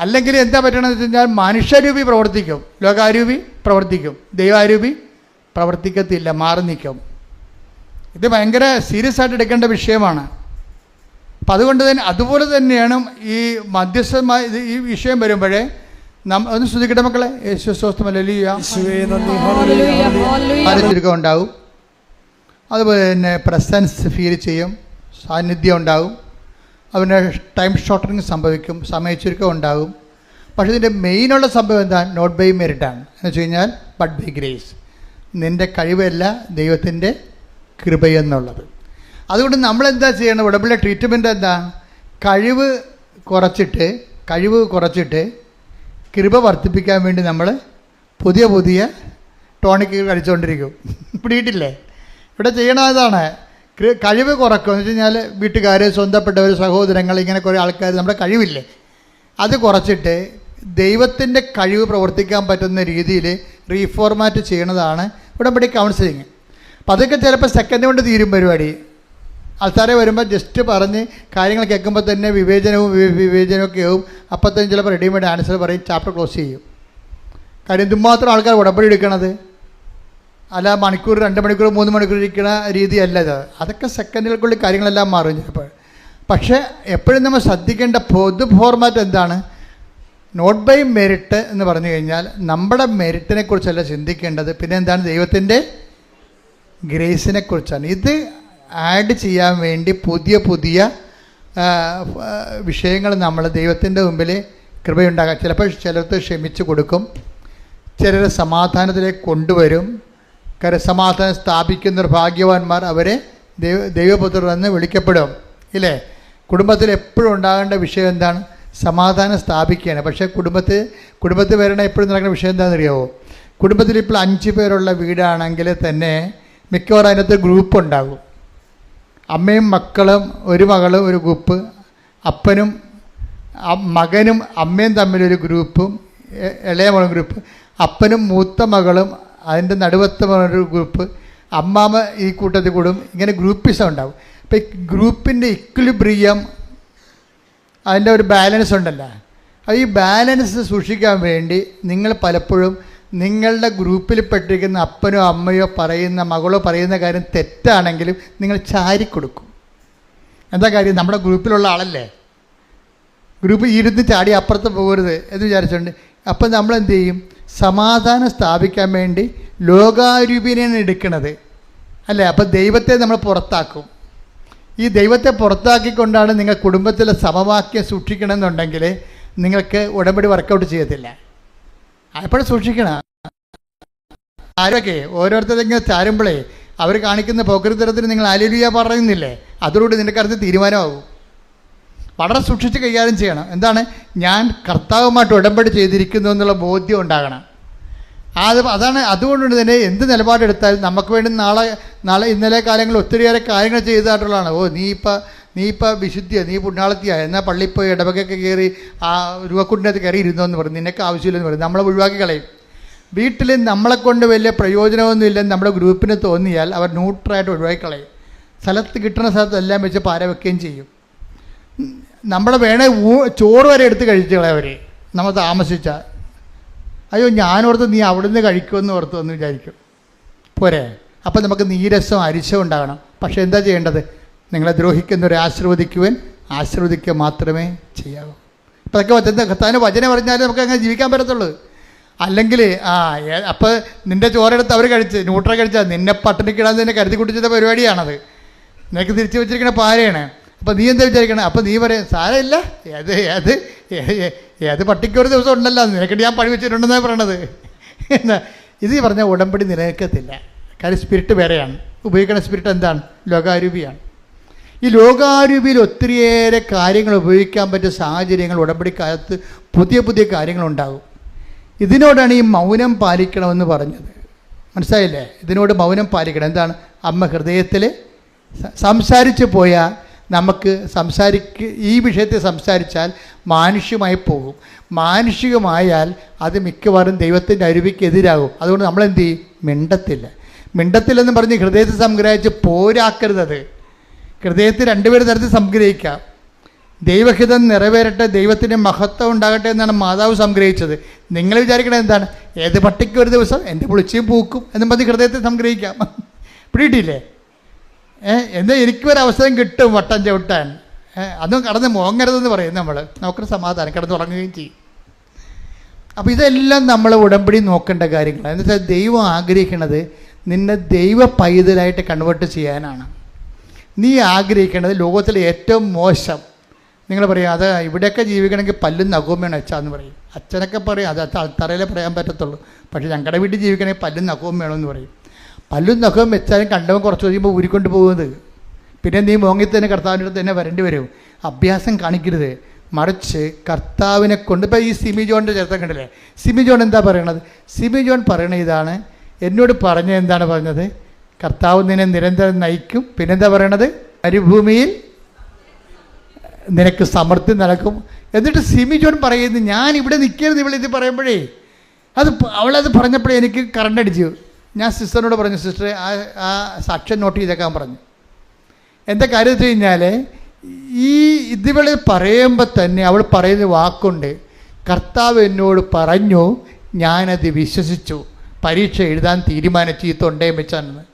അല്ലെങ്കിൽ എന്താ പറ്റണമെന്ന് വെച്ച് കഴിഞ്ഞാൽ മനുഷ്യരൂപി പ്രവർത്തിക്കും, ലോകാരൂപി പ്രവർത്തിക്കും, ദൈവാരൂപി പ്രവർത്തിക്കത്തില്ല, മാറി നിൽക്കും. ഇത് ഭയങ്കര സീരിയസ് ആയിട്ട് എടുക്കേണ്ട വിഷയമാണ്. അപ്പം അതുപോലെ തന്നെയാണ് ഈ മധ്യസ്ഥമായ ഈ വിഷയം വരുമ്പോഴേ ഒന്ന് ശ്രദ്ധിക്കട്ടെ മക്കളെ. യേശു സ്വസ്ഥം ചുരുക്കം ഉണ്ടാവും, അതുപോലെ തന്നെ പ്രസൻസ് ഫീൽ ചെയ്യും, സാന്നിധ്യം ഉണ്ടാവും, അവൻ്റെ ടൈം ഷോർട്ടറിങ് സംഭവിക്കും, സമയച്ചുരുക്കം ഉണ്ടാകും. പക്ഷേ ഇതിൻ്റെ മെയിനുള്ള സംഭവം എന്താ? നോട്ട് ബൈ മെറിറ്റാണ്. എന്ന് വെച്ച് കഴിഞ്ഞാൽ ബട്ട് ബൈ ഗ്രേസ്. നിൻ്റെ കഴിവല്ല, ദൈവത്തിൻ്റെ കൃപയെന്നുള്ളത്. അതുകൊണ്ട് നമ്മളെന്താ ചെയ്യണം? ഉടമ്പടിയുടെ ട്രീറ്റ്മെൻറ്റ് എന്താ? കഴിവ് കുറച്ചിട്ട് കൃപ വർദ്ധിപ്പിക്കാൻ വേണ്ടി നമ്മൾ പുതിയ പുതിയ ടോണിക്ക് കഴിച്ചുകൊണ്ടിരിക്കും. പിടിയിട്ടില്ലേ? ഇവിടെ ചെയ്യണതാണ് കഴിവ് കുറക്കുക. എന്ന് വെച്ച് കഴിഞ്ഞാൽ വീട്ടുകാർ, സ്വന്തപ്പെട്ടവർ, സഹോദരങ്ങൾ, ഇങ്ങനെ കുറേ ആൾക്കാർ നമ്മുടെ കഴിവില്ലേ അത് കുറച്ചിട്ട് ദൈവത്തിൻ്റെ കഴിവ് പ്രവർത്തിക്കാൻ പറ്റുന്ന രീതിയിൽ റീഫോർമാറ്റ് ചെയ്യണതാണ് ഉടമ്പടി കൗൺസിലിങ്. അപ്പോൾ അതൊക്കെ ചിലപ്പോൾ സെക്കൻഡ് കൊണ്ട് തീരും പരിപാടി. ആൾക്കാരെ വരുമ്പോൾ ജസ്റ്റ് പറഞ്ഞ് കാര്യങ്ങൾ കേൾക്കുമ്പോൾ തന്നെ വിവേചനമൊക്കെ ആവും. അപ്പം തന്നെ ചിലപ്പോൾ റെഡിമെയ്ഡ് ആൻസർ പറയും, ചാപ്റ്റർ ക്ലോസ് ചെയ്യും. കാര്യം എന്തുമാത്രം ആൾക്കാർ ഉടമ്പടി എടുക്കണത്. അല്ല മണിക്കൂർ, 2 മണിക്കൂർ, 3 മണിക്കൂർ ഇരിക്കുന്ന രീതിയല്ല ഇത്. അതൊക്കെ സെക്കൻഡുകൾക്കുള്ളിൽ കാര്യങ്ങളെല്ലാം മാറും ചിലപ്പോൾ. പക്ഷേ എപ്പോഴും നമ്മൾ ശ്രദ്ധിക്കേണ്ട പൊതു ഫോർമാറ്റ് എന്താണ്? നോട്ട് ബൈ മെറിറ്റ് എന്ന് പറഞ്ഞു കഴിഞ്ഞാൽ നമ്മുടെ മെറിറ്റിനെ കുറിച്ചല്ല ചിന്തിക്കേണ്ടത്, പിന്നെ എന്താണ്? ദൈവത്തിൻ്റെ ഗ്രേസിനെ കുറിച്ചാണ്. ഇത് ആഡ് ചെയ്യാൻ വേണ്ടി പുതിയ പുതിയ വിഷയങ്ങൾ നമ്മൾ ദൈവത്തിൻ്റെ മുമ്പിൽ കൃപയുണ്ടാകാം. ചിലപ്പോൾ ചിലർക്ക് ക്ഷമിച്ചു കൊടുക്കും, ചിലർ സമാധാനത്തിലേക്ക് കൊണ്ടുവരും. സമാധാനം സ്ഥാപിക്കുന്നവർ ഭാഗ്യവാന്മാർ, അവരെ ദൈവപുത്രർ എന്ന് വിളിക്കപ്പെടും. ഇല്ലേ? കുടുംബത്തിൽ എപ്പോഴും ഉണ്ടാകേണ്ട വിഷയം എന്താണ്? സമാധാനം സ്ഥാപിക്കുകയാണ്. പക്ഷേ കുടുംബത്തിൽ വരണ എപ്പോഴും നടക്കുന്ന വിഷയം എന്താണെന്ന് അറിയാമോ? കുടുംബത്തിൽ ഇപ്പോൾ 5 പേരുള്ള വീടാണെങ്കിൽ തന്നെ മിക്കവാറും അതിനകത്ത് ഗ്രൂപ്പ് ഉണ്ടാകും. അമ്മയും മക്കളും, ഒരു മകളും ഒരു ഗ്രൂപ്പ്, അപ്പനും മകനും അമ്മയും തമ്മിലൊരു ഗ്രൂപ്പും, ഇളയ മകളും ഗ്രൂപ്പ്, അപ്പനും മൂത്ത മകളും അതിൻ്റെ നടുവത്തെ ഒരു ഗ്രൂപ്പ്, അമ്മാമ്മ ഈ കൂട്ടത്തിൽ കൂടും. ഇങ്ങനെ ഗ്രൂപ്പിസം ഉണ്ടാവും. അപ്പോൾ ഈ ഗ്രൂപ്പിൻ്റെ ഇക്വിലിബ്രിയം, അതിൻ്റെ ഒരു ബാലൻസ് ഉണ്ടല്ലോ. അപ്പോൾ ഈ ബാലൻസ് സൂക്ഷിക്കാൻ വേണ്ടി നിങ്ങൾ പലപ്പോഴും നിങ്ങളുടെ ഗ്രൂപ്പിൽ പെട്ടിരിക്കുന്ന അപ്പനോ അമ്മയോ പറയുന്ന, മകളോ പറയുന്ന കാര്യം തെറ്റാണെങ്കിലും നിങ്ങൾ ചാരിക്കൊടുക്കും. എന്താ കാര്യം? നമ്മുടെ ഗ്രൂപ്പിലുള്ള ആളല്ലേ, ഗ്രൂപ്പ് ഇരുന്ന് ചാടി അപ്പുറത്ത് പോകരുത് എന്ന് വിചാരിച്ചുകൊണ്ട്. അപ്പം നമ്മൾ എന്ത് ചെയ്യും? സമാധാനം സ്ഥാപിക്കാൻ വേണ്ടി ലോകാരൂപിനെയാണ് എടുക്കുന്നത് അല്ലേ? അപ്പം ദൈവത്തെ നമ്മൾ പുറത്താക്കും. ഈ ദൈവത്തെ പുറത്താക്കിക്കൊണ്ടാണ് നിങ്ങൾ കുടുംബത്തിലെ സമവാക്യം സൂക്ഷിക്കണമെന്നുണ്ടെങ്കിൽ നിങ്ങൾക്ക് ഉടമ്പടി വർക്കൗട്ട് ചെയ്യത്തില്ല. എപ്പോഴും സൂക്ഷിക്കണം. ആരൊക്കെ ഓരോരുത്തരെങ്കിലും ചാരുമ്പോഴേ അവർ കാണിക്കുന്ന പോക്കരുത്തരത്തിന് നിങ്ങൾ ഹല്ലേലൂയ പറയുന്നില്ലേ? അതോടുകൂടി നിൻ്റെ കാര്യത്തിൽ തീരുമാനമാകും. വളരെ സൂക്ഷിച്ച് കൈകാര്യം ചെയ്യണം. എന്താണ്? ഞാൻ കർത്താവുമായിട്ട് ഉടമ്പടി ചെയ്തിരിക്കുന്നു എന്നുള്ള ബോധ്യം ഉണ്ടാകണം. അതാണ്. അതുകൊണ്ട് തന്നെ എന്ത് നിലപാടെടുത്താലും നമുക്ക് വേണ്ടി നാളെ ഇന്നലെ കാലങ്ങളിൽ ഒത്തിരിയേറെ കാര്യങ്ങൾ ചെയ്തതായിട്ടുള്ളതാണ്. നീ ഇപ്പം വിശുദ്ധിയാണ്, നീ പുണ്യാളത്തിയാണ്, എന്നാൽ പള്ളിയിൽ പോയി ഇടവകൊക്കെ കയറി ആ രൂപക്കുണ്ടിനകത്ത് കയറി ഇരുന്നോന്ന് പറയും, നിനക്ക് ആവശ്യമില്ലെന്ന് പറയും, നമ്മളെ ഒഴിവാക്കി കളയും. വീട്ടിൽ നമ്മളെക്കൊണ്ട് വലിയ പ്രയോജനമൊന്നും ഇല്ലെന്ന് നമ്മുടെ ഗ്രൂപ്പിന് തോന്നിയാൽ അവർ ന്യൂട്രായിട്ട് ഒഴിവാക്കി കളയും. സ്ഥലത്ത് കിട്ടുന്ന സ്ഥലത്ത് എല്ലാം വെച്ച് പാര വെക്കുകയും ചെയ്യും. നമ്മളെ വേണേ ചോറ് വരെ എടുത്ത് കഴിച്ചു കളയവർ നമ്മൾ താമസിച്ചാൽ. അയ്യോ ഞാനോർത്ത് നീ അവിടുന്ന് കഴിക്കുമെന്ന് ഓർത്ത് എന്ന് വിചാരിക്കും. പോരെ? അപ്പം നമുക്ക് നീരസം അരിശം ഉണ്ടാകണം. പക്ഷേ എന്താ ചെയ്യേണ്ടത്? നിങ്ങളെ ദ്രോഹിക്കുന്നവരെ ആശീർവദിക്കുക മാത്രമേ ചെയ്യാവൂ. ഇപ്പം അതൊക്കെ കർത്താവിൻ്റെ വചനം പറഞ്ഞാലേ നമുക്ക് അങ്ങനെ ജീവിക്കാൻ പറ്റത്തുള്ളൂ. അല്ലെങ്കിൽ അപ്പോൾ നിൻ്റെ ചോറെടുത്ത് അവർ കഴിച്ച് ന്യൂട്രൽ കഴിച്ചാൽ നിന്നെ പട്ടിണിക്കിടാൻ തന്നെ കരുതി കുട്ടിച്ചത് പരിപാടിയാണത്. നിനക്ക് തിരിച്ചു വെച്ചിരിക്കുന്ന പാരയാണ്. അപ്പോൾ നീ എന്താ വിചാരിക്കണം? അപ്പോൾ നീ പറയും സാരമില്ല, ഏത് പട്ടിക്കൊരു ദിവസം ഉണ്ടല്ലോ, നിനക്കിട്ട് ഞാൻ പണി വെച്ചിട്ടുണ്ടെന്നാണ് പറയണത്. എന്നാ ഇത് പറഞ്ഞാൽ ഉടമ്പടി നിലനിൽക്കത്തില്ല. കാര്യം സ്പിരിറ്റ് വേറെയാണ്. ഉപയോഗിക്കുന്ന സ്പിരിറ്റ് എന്താണ്? ലോകാരൂപിയാണ്. ഈ ലോകാരൂപിയിൽ ഒത്തിരിയേറെ കാര്യങ്ങൾ ഉപയോഗിക്കാൻ പറ്റിയ സാഹചര്യങ്ങൾ ഉടമ്പടിക്കാലത്ത് പുതിയ പുതിയ കാര്യങ്ങളുണ്ടാകും. ഇതിനോടാണ് ഈ മൗനം പാലിക്കണമെന്ന് പറഞ്ഞത്. മനസ്സിലായില്ലേ? ഇതിനോട് മൗനം പാലിക്കണം. എന്താണ്? അമ്മ ഹൃദയത്തിൽ സംസാരിച്ച് പോയാൽ നമുക്ക് ഈ വിഷയത്തെ സംസാരിച്ചാൽ മാനുഷികമായി പോകും. മാനുഷികമായാൽ അത് മിക്കവാറും ദൈവത്തിൻ്റെ അരുവിക്ക് എതിരാകും. അതുകൊണ്ട് നമ്മളെന്ത് ചെയ്യും? മിണ്ടത്തില്ലെന്ന് പറഞ്ഞ് ഹൃദയത്തെ സംഗ്രഹിച്ച് പോരാക്കരുത്. ഹൃദയത്തിൽ 2 തരത്തിൽ സംഗ്രഹിക്കാം. ദൈവഹിതം നിറവേറട്ടെ, ദൈവത്തിൻ്റെ മഹത്വം ഉണ്ടാകട്ടെ എന്നാണ് മാതാവ് സംഗ്രഹിച്ചത്. നിങ്ങൾ വിചാരിക്കണത് എന്താണ്? ഏത് പട്ടിക്ക് ഒരു ദിവസം എൻ്റെ പുളിച്ചയും പൂക്കും എന്നും പറഞ്ഞ് ഹൃദയത്തെ സംഗ്രഹിക്കാം. പിടിയിട്ടില്ലേ? എന്താ എനിക്കൊരവസരം കിട്ടും വട്ടം ചവിട്ടാൻ, അതും കടന്ന് മോങ്ങരുതെന്ന് പറയും നമുക്കൊരു സമാധാനം, കിടന്നുറങ്ങുകയും ചെയ്യും. അപ്പോൾ ഇതെല്ലാം നമ്മൾ ഉടമ്പടി നോക്കേണ്ട കാര്യങ്ങളാണ്. എന്ന് വെച്ചാൽ ദൈവം ആഗ്രഹിക്കുന്നത് നിന്നെ ദൈവ പൈതലായിട്ട് കൺവേർട്ട് ചെയ്യാനാണ്. നീ ആഗ്രഹിക്കേണ്ടത് ലോകത്തിലെ ഏറ്റവും മോശം, നിങ്ങൾ പറയും അത് ഇവിടെയൊക്കെ ജീവിക്കണമെങ്കിൽ പല്ലും നഖവും വേണം അച്ഛാന്ന് പറയും. അച്ഛനൊക്കെ പറയും അത് അത്തറയിലേ പറയാൻ പറ്റത്തുള്ളൂ. പക്ഷേ ഞങ്ങളുടെ വീട്ടിൽ ജീവിക്കണമെങ്കിൽ പല്ലും നഖവും വേണമെന്ന് പറയും. പല്ലും നഖവും വെച്ചാലും കണ്ടവൻ കുറച്ച് കഴിയുമ്പോൾ ഊരിക്കൊണ്ട് പോകുന്നത്. പിന്നെ നീ മോങ്ങി തന്നെ കർത്താവിൻ്റെ അടുത്ത് തന്നെ വരേണ്ടി വരും. അഭ്യാസം കാണിക്കരുത്. മറിച്ച് കർത്താവിനെ കൊണ്ട് ഇപ്പോൾ ഈ സിമി ജോണിൻ്റെ ചരിത്രം കണ്ടില്ലേ? സിമി ജോൺ എന്താ പറയണത്? സിമി ജോൺ പറയണ ഇതാണ്, എന്നോട് എന്താണ് പറഞ്ഞത്? കർത്താവ് നിന്നെ നിരന്തരം നയിക്കും. പിന്നെന്താ പറയണത്? മരുഭൂമിയിൽ നിനക്ക് സമൃദ്ധി നടക്കും. എന്നിട്ട് സിമി ജോൺ പറയുന്നു, ഞാൻ ഇവിടെ നിൽക്കരുത് ഇവളിത് പറയുമ്പോഴേ അവളത് പറഞ്ഞപ്പോഴേ എനിക്ക് കറണ്ട് അടിച്ചു. ഞാൻ സിസ്റ്ററിനോട് പറഞ്ഞു, സിസ്റ്ററെ ആ സാക്ഷ്യം നോട്ട് ചെയ്തേക്കാൻ പറഞ്ഞു. എന്താ കാര്യം വെച്ച് കഴിഞ്ഞാൽ ഇതിവള് പറയുമ്പോൾ തന്നെ അവൾ പറയുന്ന വാക്കുണ്ട്, കർത്താവ് എന്നോട് പറഞ്ഞു, ഞാനത് വിശ്വസിച്ചു, പരീക്ഷ എഴുതാൻ തീരുമാനിച്ചു ഈ തൊണ്ടയും വെച്ചാണെന്ന്.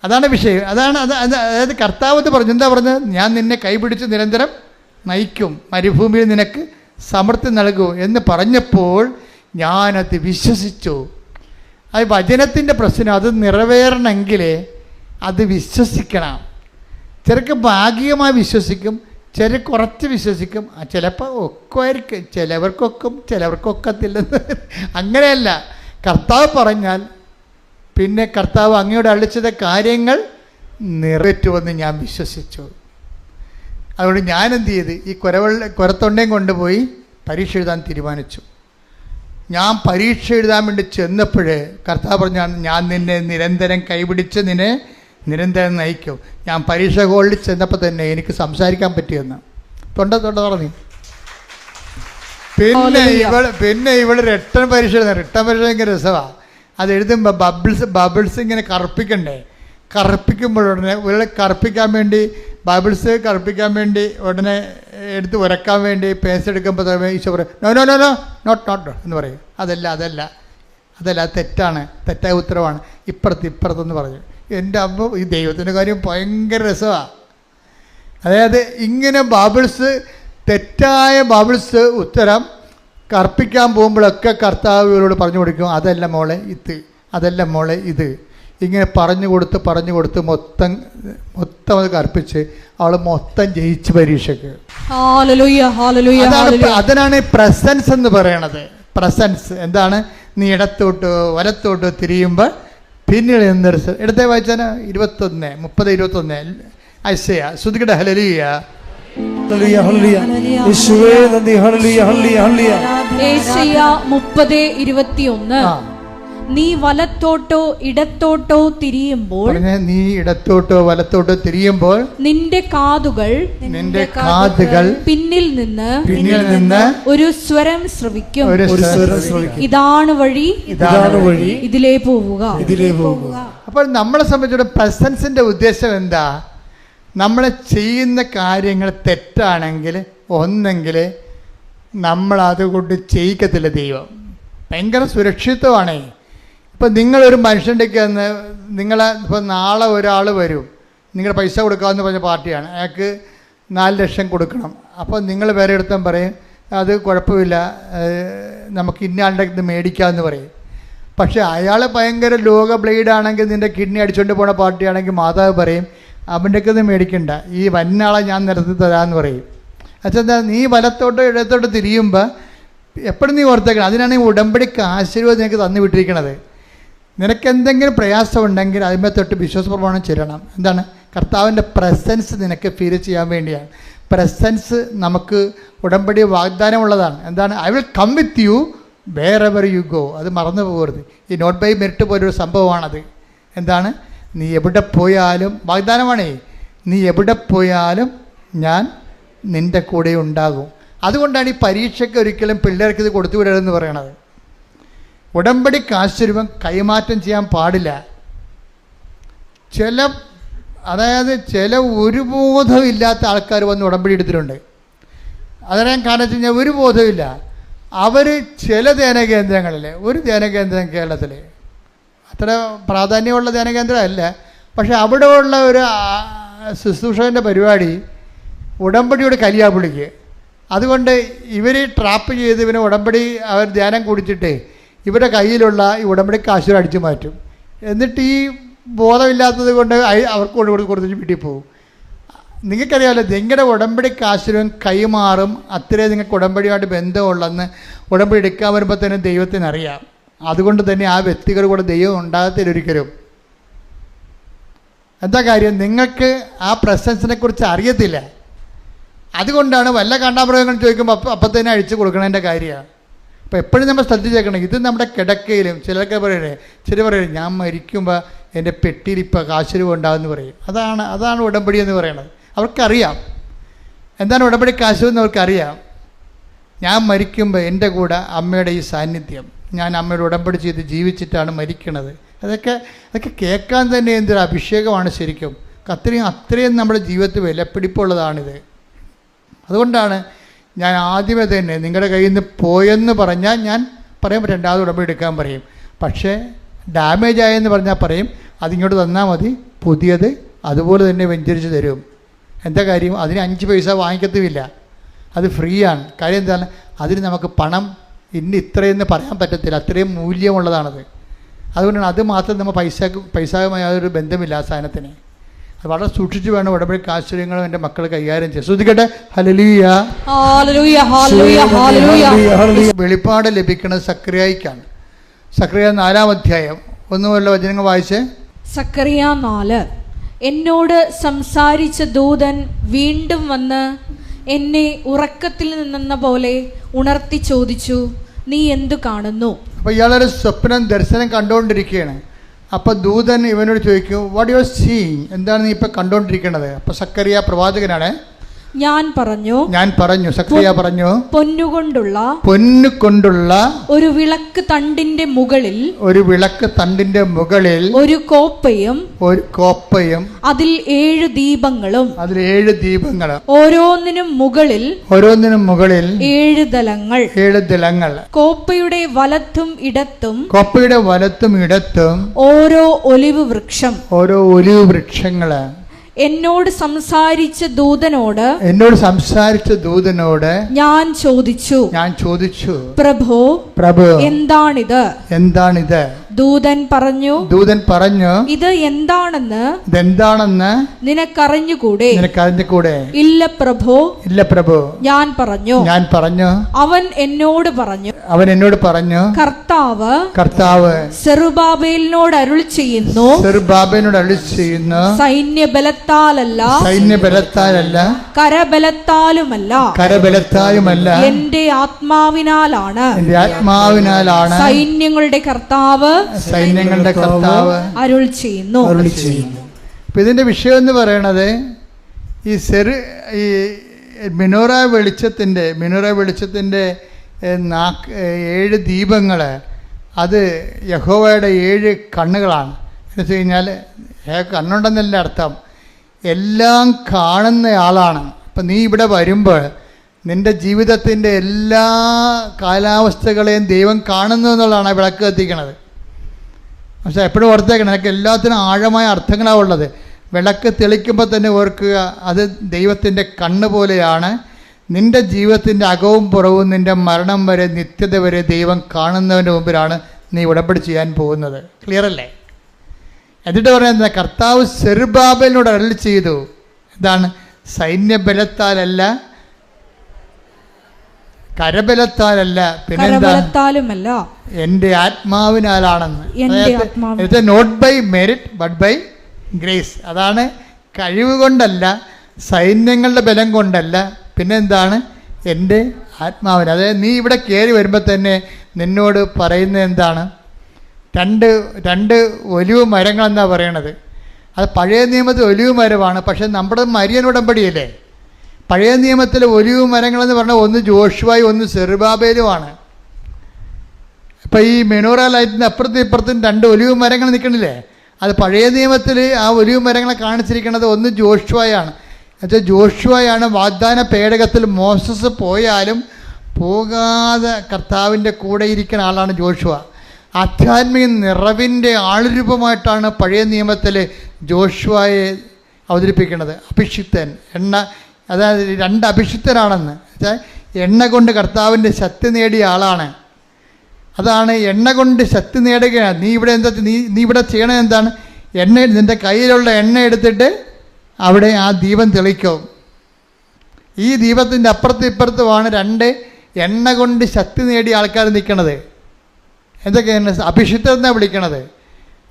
അതാണ് വിഷയം. അതായത് കർത്താവ് എന്ന് പറഞ്ഞു. എന്താ പറഞ്ഞത്? ഞാൻ നിന്നെ കൈപിടിച്ച് നിരന്തരം നയിക്കും, മരുഭൂമിയിൽ നിനക്ക് സമൃദ്ധി നൽകും എന്ന് പറഞ്ഞപ്പോൾ ഞാനത് വിശ്വസിച്ചു. അത് വചനത്തിൻ്റെ പ്രശ്നം, അത് നിറവേറണമെങ്കിൽ അത് വിശ്വസിക്കണം. ചിലർക്ക് ഭാഗികമായി വിശ്വസിക്കും, ചില കുറച്ച് വിശ്വസിക്കും, ചിലപ്പോൾ ഒക്കുമായിരിക്കും, ചിലവർക്കൊക്കത്തില്ലെന്ന്. അങ്ങനെയല്ല. കർത്താവ് പറഞ്ഞാൽ പിന്നെ കർത്താവ് അങ്ങയോട് അളിച്ചത കാര്യങ്ങൾ നിറവേറ്റുമെന്ന് ഞാൻ വിശ്വസിച്ചു. അതുകൊണ്ട് ഞാൻ എന്ത് ചെയ്ത് ഈ കുരത്തൊണ്ടയും കൊണ്ടുപോയി പരീക്ഷ എഴുതാൻ തീരുമാനിച്ചു. ഞാൻ പരീക്ഷ എഴുതാൻ വേണ്ടി ചെന്നപ്പോഴേ കർത്താവ് പറഞ്ഞാണ്, ഞാൻ നിന്നെ നിരന്തരം കൈപിടിച്ച് നിന്നെ നിരന്തരം നയിക്കും. ഞാൻ പരീക്ഷ ഹോളിൽ ചെന്നപ്പോൾ തന്നെ എനിക്ക് സംസാരിക്കാൻ പറ്റിയെന്ന് തൊണ്ട പറഞ്ഞു. പിന്നെ ഇവള് റിട്ടേൺ പരീക്ഷ ഭയങ്കര രസമാണ്. അത് എഴുതുമ്പോൾ ബബിൾസ് ഇങ്ങനെ കറുപ്പിക്കണ്ടേ? കറുപ്പിക്കുമ്പോഴുടനെ ഇവളെ കറുപ്പിക്കാൻ വേണ്ടി കറുപ്പിക്കാൻ വേണ്ടി ഉടനെ എടുത്ത് ഉരക്കാൻ വേണ്ടി പേസ്റ്റ് എടുക്കുമ്പോൾ ഈശോ പറയും, no no no no not എന്ന് പറയും. അതല്ല തെറ്റാണ്, തെറ്റായ ഉത്തരവാണ്, ഇപ്പുറത്തെന്ന് പറഞ്ഞു. എൻ്റെ അമ്മ, ഈ ദൈവത്തിൻ്റെ കാര്യം ഭയങ്കര രസമാണ്. അതായത് ഇങ്ങനെ തെറ്റായ ഉത്തരം കർപ്പിക്കാൻ പോകുമ്പോഴൊക്കെ കർത്താവ് ഇവരോട് പറഞ്ഞു കൊടുക്കും, അതല്ല മോളെ ഇത്. ഇങ്ങനെ പറഞ്ഞു കൊടുത്ത് മൊത്തം അത് കർപ്പിച്ച് അവൾ മൊത്തം ജയിച്ച് പരീക്ഷയ്ക്ക്. അതിനാണ് പ്രസൻസ് എന്ന് പറയണത്. പ്രസൻസ് എന്താണ്? നീ ഇടത്തോട്ടോ വലത്തോട്ടോ തിരിയുമ്പോൾ പിന്നീട് എന്തൊരു ഇടത്തെ വായിച്ചാൽ 21:30-21 ഐസയ ശ്രുതികട ഹല്ലേലൂയ. ഏശയ്യാ 30:21. നീ വലത്തോട്ടോ ഇടത്തോട്ടോ തിരിയുമ്പോൾ നിന്റെ കാതുകൾ പിന്നിൽ നിന്ന് ഒരു സ്വരം ശ്രവിക്കും. ഇതാണ് വഴി, ഇതിലേ പോവുക. അപ്പോൾ നമ്മളെ സംബന്ധിച്ചിടത്തോളം പ്രസൻസിന്റെ ഉദ്ദേശം എന്താ? നമ്മൾ ചെയ്യുന്ന കാര്യങ്ങൾ തെറ്റാണെങ്കിൽ ഒന്നെങ്കിൽ നമ്മളതുകൊണ്ട് ചെയ്യിക്കത്തില്ല ദൈവം. ഭയങ്കര സുരക്ഷിതമാണേ. ഇപ്പം നിങ്ങളൊരു മനുഷ്യൻ്റെ ഇപ്പോൾ നാളെ ഒരാൾ വരും, നിങ്ങൾ പൈസ കൊടുക്കാമെന്ന് പറഞ്ഞ പാർട്ടിയാണ്, അയാൾക്ക് 4 ലക്ഷം കൊടുക്കണം. അപ്പോൾ നിങ്ങൾ വേറെ എടുത്താൽ പറയും, അത് കുഴപ്പമില്ല, നമുക്ക് ഇന്നയാളുടെ ഇത് മേടിക്കാമെന്ന് പറയും. പക്ഷേ അയാൾ ഭയങ്കര ലോക ബ്ലേഡാണെങ്കിൽ, നിൻ്റെ കിഡ്നി അടിച്ചുകൊണ്ട് പോണ പാർട്ടിയാണെങ്കിൽ മാതാവ് പറയും, അവൻ്റെയൊക്കെ ഒന്നും മേടിക്കണ്ട, ഈ വന്നാളെ ഞാൻ നിരത്തി തരാമെന്ന് പറയും. അച്ഛാ, നീ വലത്തോട്ടോ ഇടത്തോട്ടോ തിരിയുമ്പോൾ എപ്പോഴും നീ ഓർത്തേക്കണം, അതിനാണ് ഈ ഉടമ്പടിക്ക് ആശീർവാദം നിനക്ക് തന്നു വിട്ടിരിക്കണത്. നിനക്കെന്തെങ്കിലും പ്രയാസം ഉണ്ടെങ്കിൽ അതിന്മേൽ തൊട്ട് വിശ്വാസപ്രമാണം ചെല്ലണം. എന്താണ്? കർത്താവിൻ്റെ പ്രസൻസ് നിനക്ക് ഫീൽ ചെയ്യാൻ വേണ്ടിയാണ്. പ്രസൻസ് നമുക്ക് ഉടമ്പടി വാഗ്ദാനമുള്ളതാണ്. എന്താണ്? I will come with you wherever you go. അത് മറന്നു പോകരുത്. ഈ നോട്ട് ബൈ മെറിറ്റ് പോലൊരു സംഭവമാണത്. എന്താണ്? നീ എവിടെ പോയാലും വാഗ്ദാനമാണേ, നീ എവിടെ പോയാലും ഞാൻ നിൻ്റെ കൂടെ ഉണ്ടാകും. അതുകൊണ്ടാണ് ഈ പരീക്ഷയ്ക്ക് ഒരിക്കലും പിള്ളേർക്ക് ഇത് കൊടുത്തു വിടരുതെന്ന് പറയണത്. ഉടമ്പടിക്ക് ആശീർവാദം കൈമാറ്റം ചെയ്യാൻ പാടില്ല. ചില ഒരു ബോധമില്ലാത്ത ആൾക്കാർ വന്ന് ഉടമ്പടി എടുത്തിട്ടുണ്ട്. അതിനാൻ കാരണം വെച്ച് കഴിഞ്ഞാൽ ഒരു ബോധമില്ല. അവർ ചില ധ്യാനകേന്ദ്രങ്ങളിൽ, ഒരു ധ്യാനകേന്ദ്രം കേരളത്തിൽ അത്ര പ്രാധാന്യമുള്ള ധ്യാനകേന്ദ്രമല്ല, പക്ഷെ അവിടെയുള്ള ഒരു ശുശ്രൂഷകൻ്റെ പരിപാടി ഉടമ്പടിയോട് കലിയാപിളിക്ക്. അതുകൊണ്ട് ഇവർ ട്രാപ്പ് ചെയ്ത് ഇവനെ ഉടമ്പടി അവർ ധ്യാനം കുടിച്ചിട്ട് ഇവരുടെ കയ്യിലുള്ള ഈ ഉടമ്പടി കാശ് അടിച്ചു മാറ്റും. എന്നിട്ട് ഈ ബോധമില്ലാത്തത് കൊണ്ട് അവർക്ക് കൊടുത്തിട്ട് വീട്ടിൽ പോകും. നിങ്ങൾക്കറിയാമല്ലോ, നിങ്ങളുടെ ഉടമ്പടിക്ക് ആശ്രയം കൈമാറും, അത്രയും നിങ്ങൾക്ക് ഉടമ്പടിയുമായിട്ട് ബന്ധമുള്ളെന്ന് ഉടമ്പടി എടുക്കാൻ വരുമ്പോൾ തന്നെ ദൈവത്തിനറിയാം. അതുകൊണ്ട് തന്നെ ആ വ്യക്തികൾ കൂടെ ദൈവം ഉണ്ടാകത്തില്ല ഒരിക്കലും. എന്താ കാര്യം? നിങ്ങൾക്ക് ആ പ്രസൻസിനെ കുറിച്ച് അറിയത്തില്ല. അതുകൊണ്ടാണ് വല്ല കണ്ടാമൃഗങ്ങൾ ചോദിക്കുമ്പോൾ അപ്പം തന്നെ അഴിച്ചു കൊടുക്കണതിൻ്റെ കാര്യമാണ്. അപ്പോൾ എപ്പോഴും നമ്മൾ ശ്രദ്ധിച്ചേക്കണം. ഇത് നമ്മുടെ കിടക്കയിലും ചിലർക്ക് പറയണേ, ചില പറയണേ ഞാൻ മരിക്കുമ്പോൾ എൻ്റെ പെട്ടിയിൽ ഇപ്പോൾ കാശുരൂപ ഉണ്ടാകുമെന്ന് പറയും. അതാണ് ഉടമ്പടി എന്ന് പറയുന്നത്. അവർക്കറിയാം എന്താണ് ഉടമ്പടി കാശുരൂപ എന്ന് അവർക്കറിയാം. ഞാൻ മരിക്കുമ്പോൾ എൻ്റെ കൂടെ അമ്മയുടെ ഈ സാന്നിധ്യം, ഞാൻ അമ്മയുടെ ഉടമ്പടി ചെയ്ത് ജീവിച്ചിട്ടാണ് മരിക്കണത്. അതൊക്കെ കേൾക്കാൻ തന്നെ എന്തൊരു അഭിഷേകമാണ് ശരിക്കും. അത്രയും നമ്മുടെ ജീവിതത്തിൽ വിലപിടിപ്പുള്ളതാണിത്. അതുകൊണ്ടാണ് ഞാൻ ആദ്യമേ തന്നെ നിങ്ങളുടെ കയ്യിൽ നിന്ന് പോയെന്ന് പറഞ്ഞാൽ ഞാൻ പറയും രണ്ടാമത് ഉടമ്പടി എടുക്കാൻ പറയും. പക്ഷേ ഡാമേജ് ആയെന്ന് പറഞ്ഞാൽ പറയും അതിങ്ങോട്ട് തന്നാൽ മതി, പുതിയത് അതുപോലെ തന്നെ വെഞ്ചരിച്ച് തരും. എന്താ കാര്യം? അതിന് 5 പൈസ വാങ്ങിക്കത്തുമില്ല, അത് ഫ്രീ ആണ്. കാര്യം എന്താണ്? അതിന് നമുക്ക് പണം ഇത്രയെന്ന് പറയാൻ പറ്റത്തില്ല, അത്രയും മൂല്യമുള്ളതാണത്. അതുകൊണ്ടാണ് അത് മാത്രം നമ്മൾ പൈസയുമായി യാതൊരു ബന്ധമില്ല ആ സാധനത്തിന്. അത് വളരെ സൂക്ഷിച്ച് വേണം ഉടമ്പടി ആശ്ചര്യങ്ങളും എൻ്റെ മക്കൾ കൈകാര്യം ചെയ്യും. ശ്രദ്ധിക്കട്ടെ. ഹല്ലേലൂയ. വെളിപ്പാട് ലഭിക്കുന്നത് സക്രിയയ്ക്കാണ്. സക്രിയ 4-ാം അധ്യായം 1 മുതലുള്ള വചനങ്ങൾ വായിച്ച്. സക്രിയ 4. എന്നോട് സംസാരിച്ച ദൂതൻ വീണ്ടും വന്ന് എന്നെ ഉറക്കത്തിൽ നിന്നെന്ന പോലെ ഉണർത്തി ചോദിച്ചു, നീ എന്തു കാണുന്നു? അപ്പോൾ ഇയാളൊരു സ്വപ്നം ദർശനം കണ്ടുകൊണ്ടിരിക്കുകയാണ്. അപ്പോൾ ദൂതൻ ഇവനോട് ചോദിക്കും, വാട്ട് യു ആർ സീയിങ്? എന്താണ് നീ ഇപ്പം കണ്ടുകൊണ്ടിരിക്കുന്നത്? അപ്പോൾ സക്കറിയ പ്രവാചകനാണ്. ഞാൻ പറഞ്ഞു സക്കറിയ പറഞ്ഞു, പൊന്നുകൊണ്ടുള്ള ഒരു വിളക്ക് തണ്ടിന്റെ മുകളിൽ ഒരു കോപ്പയും അതിൽ 7 ദീപങ്ങളും ഓരോന്നിനും മുകളിൽ 7 ദലങ്ങൾ കോപ്പയുടെ വലത്തും ഇടത്തും ഓരോ ഒലിവ് വൃക്ഷങ്ങള്. എന്നോട് സംസാരിച്ച ദൂതനോട് ഞാൻ ചോദിച്ചു, പ്രഭു എന്താണിത്? ദൂതൻ പറഞ്ഞു, ഇത് എന്താണെന്ന് നിനക്കറിഞ്ഞുകൂടെ? ഇല്ല പ്രഭു. ഞാൻ പറഞ്ഞു. അവൻ എന്നോട് പറഞ്ഞു, കർത്താവ് സെറുബാബേലിനോട് അരുൾ ചെയ്യുന്നു, സൈന്യബലത്താലല്ല കരബലത്താലുമല്ല എന്റെ ആത്മാവിനാലാണ് സൈന്യങ്ങളുടെ കർത്താവ് അരുൾ ചെയ്യുന്നു. ഇപ്പം ഇതിൻ്റെ വിഷയം എന്ന് പറയണത് ഈ മിനോറ വെളിച്ചത്തിൻ്റെ 7 ദീപങ്ങൾ, അത് യഹോവയുടെ 7 കണ്ണുകളാണ്. എന്ന് വെച്ച് കഴിഞ്ഞാൽ കണ്ണുണ്ടെന്നല്ല അർത്ഥം, എല്ലാം കാണുന്ന ആളാണ്. അപ്പം നീ ഇവിടെ വരുമ്പോൾ നിൻ്റെ ജീവിതത്തിൻ്റെ എല്ലാ കാലാവസ്ഥകളെയും ദൈവം കാണുന്നു എന്നുള്ളതാണ് വിളക്ക് കത്തിക്കണത്. പക്ഷേ എപ്പോഴും ഓർത്തേക്കണം, നിനക്ക് എല്ലാത്തിനും ആഴമായ അർത്ഥങ്ങളാണ് ഉള്ളത്. വിളക്ക് തെളിക്കുമ്പോൾ തന്നെ ഓർക്കുക, അത് ദൈവത്തിൻ്റെ കണ്ണ് പോലെയാണ്. നിൻ്റെ ജീവിതത്തിൻ്റെ അകവും പുറവും നിൻ്റെ മരണം വരെ, നിത്യത വരെ ദൈവം കാണുന്നതിൻ്റെ മുമ്പിലാണ് നീ ഉടമ്പടി ചെയ്യാൻ പോകുന്നത്. ക്ലിയർ അല്ലേ? എന്നിട്ട് പറയുന്നത്, കർത്താവ് സെറുബാബേലിനോട് അരുളി ചെയ്തു. എന്താണ്? സൈന്യബലത്താലല്ല, കരബലത്താലല്ല, പിന്നെന്താലുമല്ല, എൻ്റെ ആത്മാവിനാലാണെന്ന്. Not by merit but by grace. അതാണ് കഴിവ് കൊണ്ടല്ല, സൈന്യങ്ങളുടെ ബലം കൊണ്ടല്ല, പിന്നെന്താണ്? എൻ്റെ ആത്മാവിന്. അതായത് നീ ഇവിടെ കയറി വരുമ്പോൾ തന്നെ നിന്നോട് പറയുന്നത് എന്താണ്? രണ്ട് ഒലിവ് മരങ്ങളെന്നാണ് പറയണത്. അത് പഴയ നിയമത്തിൽ ഒലിവ് മരമാണ്. പക്ഷെ നമ്മുടെ മരിയൻ ഉടമ്പടിയല്ലേ? പഴയ നിയമത്തിലെ ഒലിവ് മരങ്ങളെന്ന് പറഞ്ഞാൽ ഒന്ന് ജോഷുവായും ഒന്ന് സെറുബാബേലുമാണ്. ഇപ്പം ഈ മെനോറ ലൈറ്റിന് അപ്പുറത്തും ഇപ്പുറത്തും 2 ഒലിവ് മരങ്ങൾ നിൽക്കണില്ലേ? അത് പഴയ നിയമത്തിൽ ആ ഒലിവ് മരങ്ങളെ കാണിച്ചിരിക്കുന്നത് ഒന്ന് ജോഷുവയാണ്. എന്നുവെച്ചാൽ ജോഷുവയാണ് വാഗ്ദാന പേടകത്തിൽ മോസസ് പോയാലും പോകാതെ കർത്താവിൻ്റെ കൂടെ ഇരിക്കുന്ന ആളാണ് ജോഷുവ. ആധ്യാത്മിക നിറവിൻ്റെ ആളുരൂപമായിട്ടാണ് പഴയ നിയമത്തിൽ ജോഷുവയെ അവതരിപ്പിക്കുന്നത്. അഭിഷിക്തൻ, അതായത് 2 അഭിഷിക്തനാണെന്ന് വെച്ചാൽ എണ്ണ കൊണ്ട് കർത്താവിൻ്റെ ശക്തി നേടിയ ആളാണ്. അതാണ് എണ്ണ കൊണ്ട് ശക്തി നേടുകയാണ്. നീ ഇവിടെ ചെയ്യണത് എന്താണ്? നിൻ്റെ കയ്യിലുള്ള എണ്ണ എടുത്തിട്ട് അവിടെ ആ ദീപം തെളിക്കും. ഈ ദീപത്തിൻ്റെ അപ്പുറത്തും ഇപ്പുറത്തുമാണ് 2 എണ്ണ കൊണ്ട് ശക്തി നേടിയ ആൾക്കാർ നിൽക്കുന്നത്. എന്തൊക്കെയാണ്? അഭിഷിക്തരെന്നാണ് വിളിക്കണത്.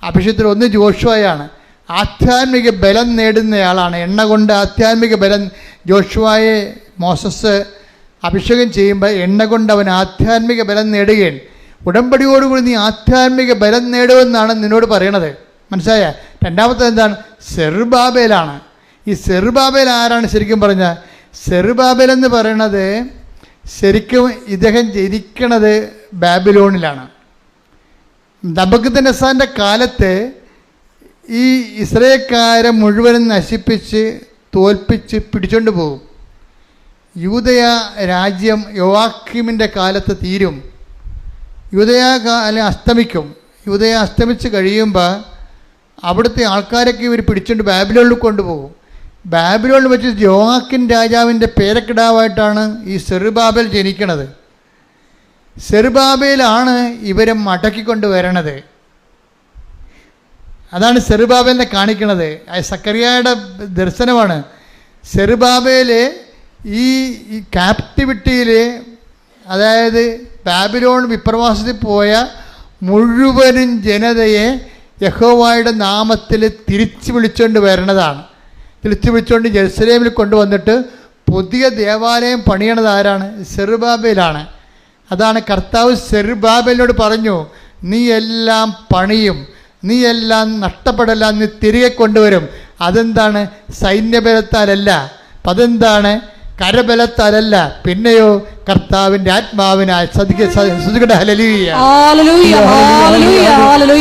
അഭിഷിക്തർ ഒന്ന് ജോഷുവയാണ്, ആധ്യാത്മിക ബലം നേടുന്നയാളാണ്. എണ്ണ കൊണ്ട് ആധ്യാത്മിക ബലം. ജോഷുവയെ മോസസ് അഭിഷേകം ചെയ്യുമ്പോൾ എണ്ണ കൊണ്ട് അവൻ ആധ്യാത്മിക ബലം നേടുകയാണ്. ഉടമ്പടിയോടുകൂടി നീ ആധ്യാത്മിക ബലം നേടുമെന്നാണ് നിന്നോട് പറയണത്. മനസ്സിലായ? രണ്ടാമത്തെ എന്താണ്? സെറുബാബേലാണ്. ഈ സെറുബാബേൽ ആരാണ് ശരിക്കും പറഞ്ഞാൽ? സെറുബാബേൽ എന്ന് പറയണത് ശരിക്കും ഇദ്ദേഹം ജനിക്കണത് ബാബിലോണിലാണ്. നബൂഖദ്നേസറിൻ്റെ കാലത്ത് ഈ ഇസ്രായേൽക്കാരെ മുഴുവനും നശിപ്പിച്ച് തോൽപ്പിച്ച് പിടിച്ചുകൊണ്ട് പോകും. യൂദയ രാജ്യം യോവാക്കീമിൻ്റെ കാലത്ത് തീരും. യൂദയ കാലം അസ്തമിക്കും. യൂദയ അസ്തമിച്ച് കഴിയുമ്പോൾ അവിടുത്തെ ആൾക്കാരൊക്കെ ഇവർ പിടിച്ചുകൊണ്ട് ബാബിലോണിൽ കൊണ്ടുപോകും. ബാബിലോണിൽ വെച്ച് യോവാക്കിൻ രാജാവിൻ്റെ പേരക്കിടാവായിട്ടാണ് ഈ സെറുബാബേൽ ജനിക്കണത്. സെറുബാബേലാണ് ഇവരെ മടക്കിക്കൊണ്ട് വരണത്. അതാണ് സെറുബാബേലിനെ കാണിക്കണത്. സക്കറിയായുടെ ദർശനമാണ്. സെറുബാബേൽ ഈ ക്യാപ്റ്റിവിറ്റിയിൽ, അതായത് ബാബിലോൺ വിപ്രവാസത്തിൽ പോയ മുഴുവനും ജനതയെ യഹോവയുടെ നാമത്തിൽ തിരിച്ചു വിളിച്ചുകൊണ്ട് വരണതാണ്. തിരിച്ചു വിളിച്ചുകൊണ്ട് ജെറുസലേമിൽ കൊണ്ടുവന്നിട്ട് പുതിയ ദേവാലയം പണിയണത് ആരാണ്? സെറുബാബേലാണ്. അതാണ് കർത്താവ് സെറുബാബേലിനോട് പറഞ്ഞു, നീ എല്ലാം പണിയും, നീ എല്ലാം നഷ്ടപ്പെടല്ല, നീ തിരികെ കൊണ്ടുവരും. അതെന്താണ്? സൈന്യബലത്താലല്ല, അതെന്താണ്? കരബലത്താലല്ല, പിന്നെയോ കർത്താവിൻ്റെ ആത്മാവിനാൽ. ശ്രദ്ധിക്കട്ടെ. ഹല്ലേലൂയ.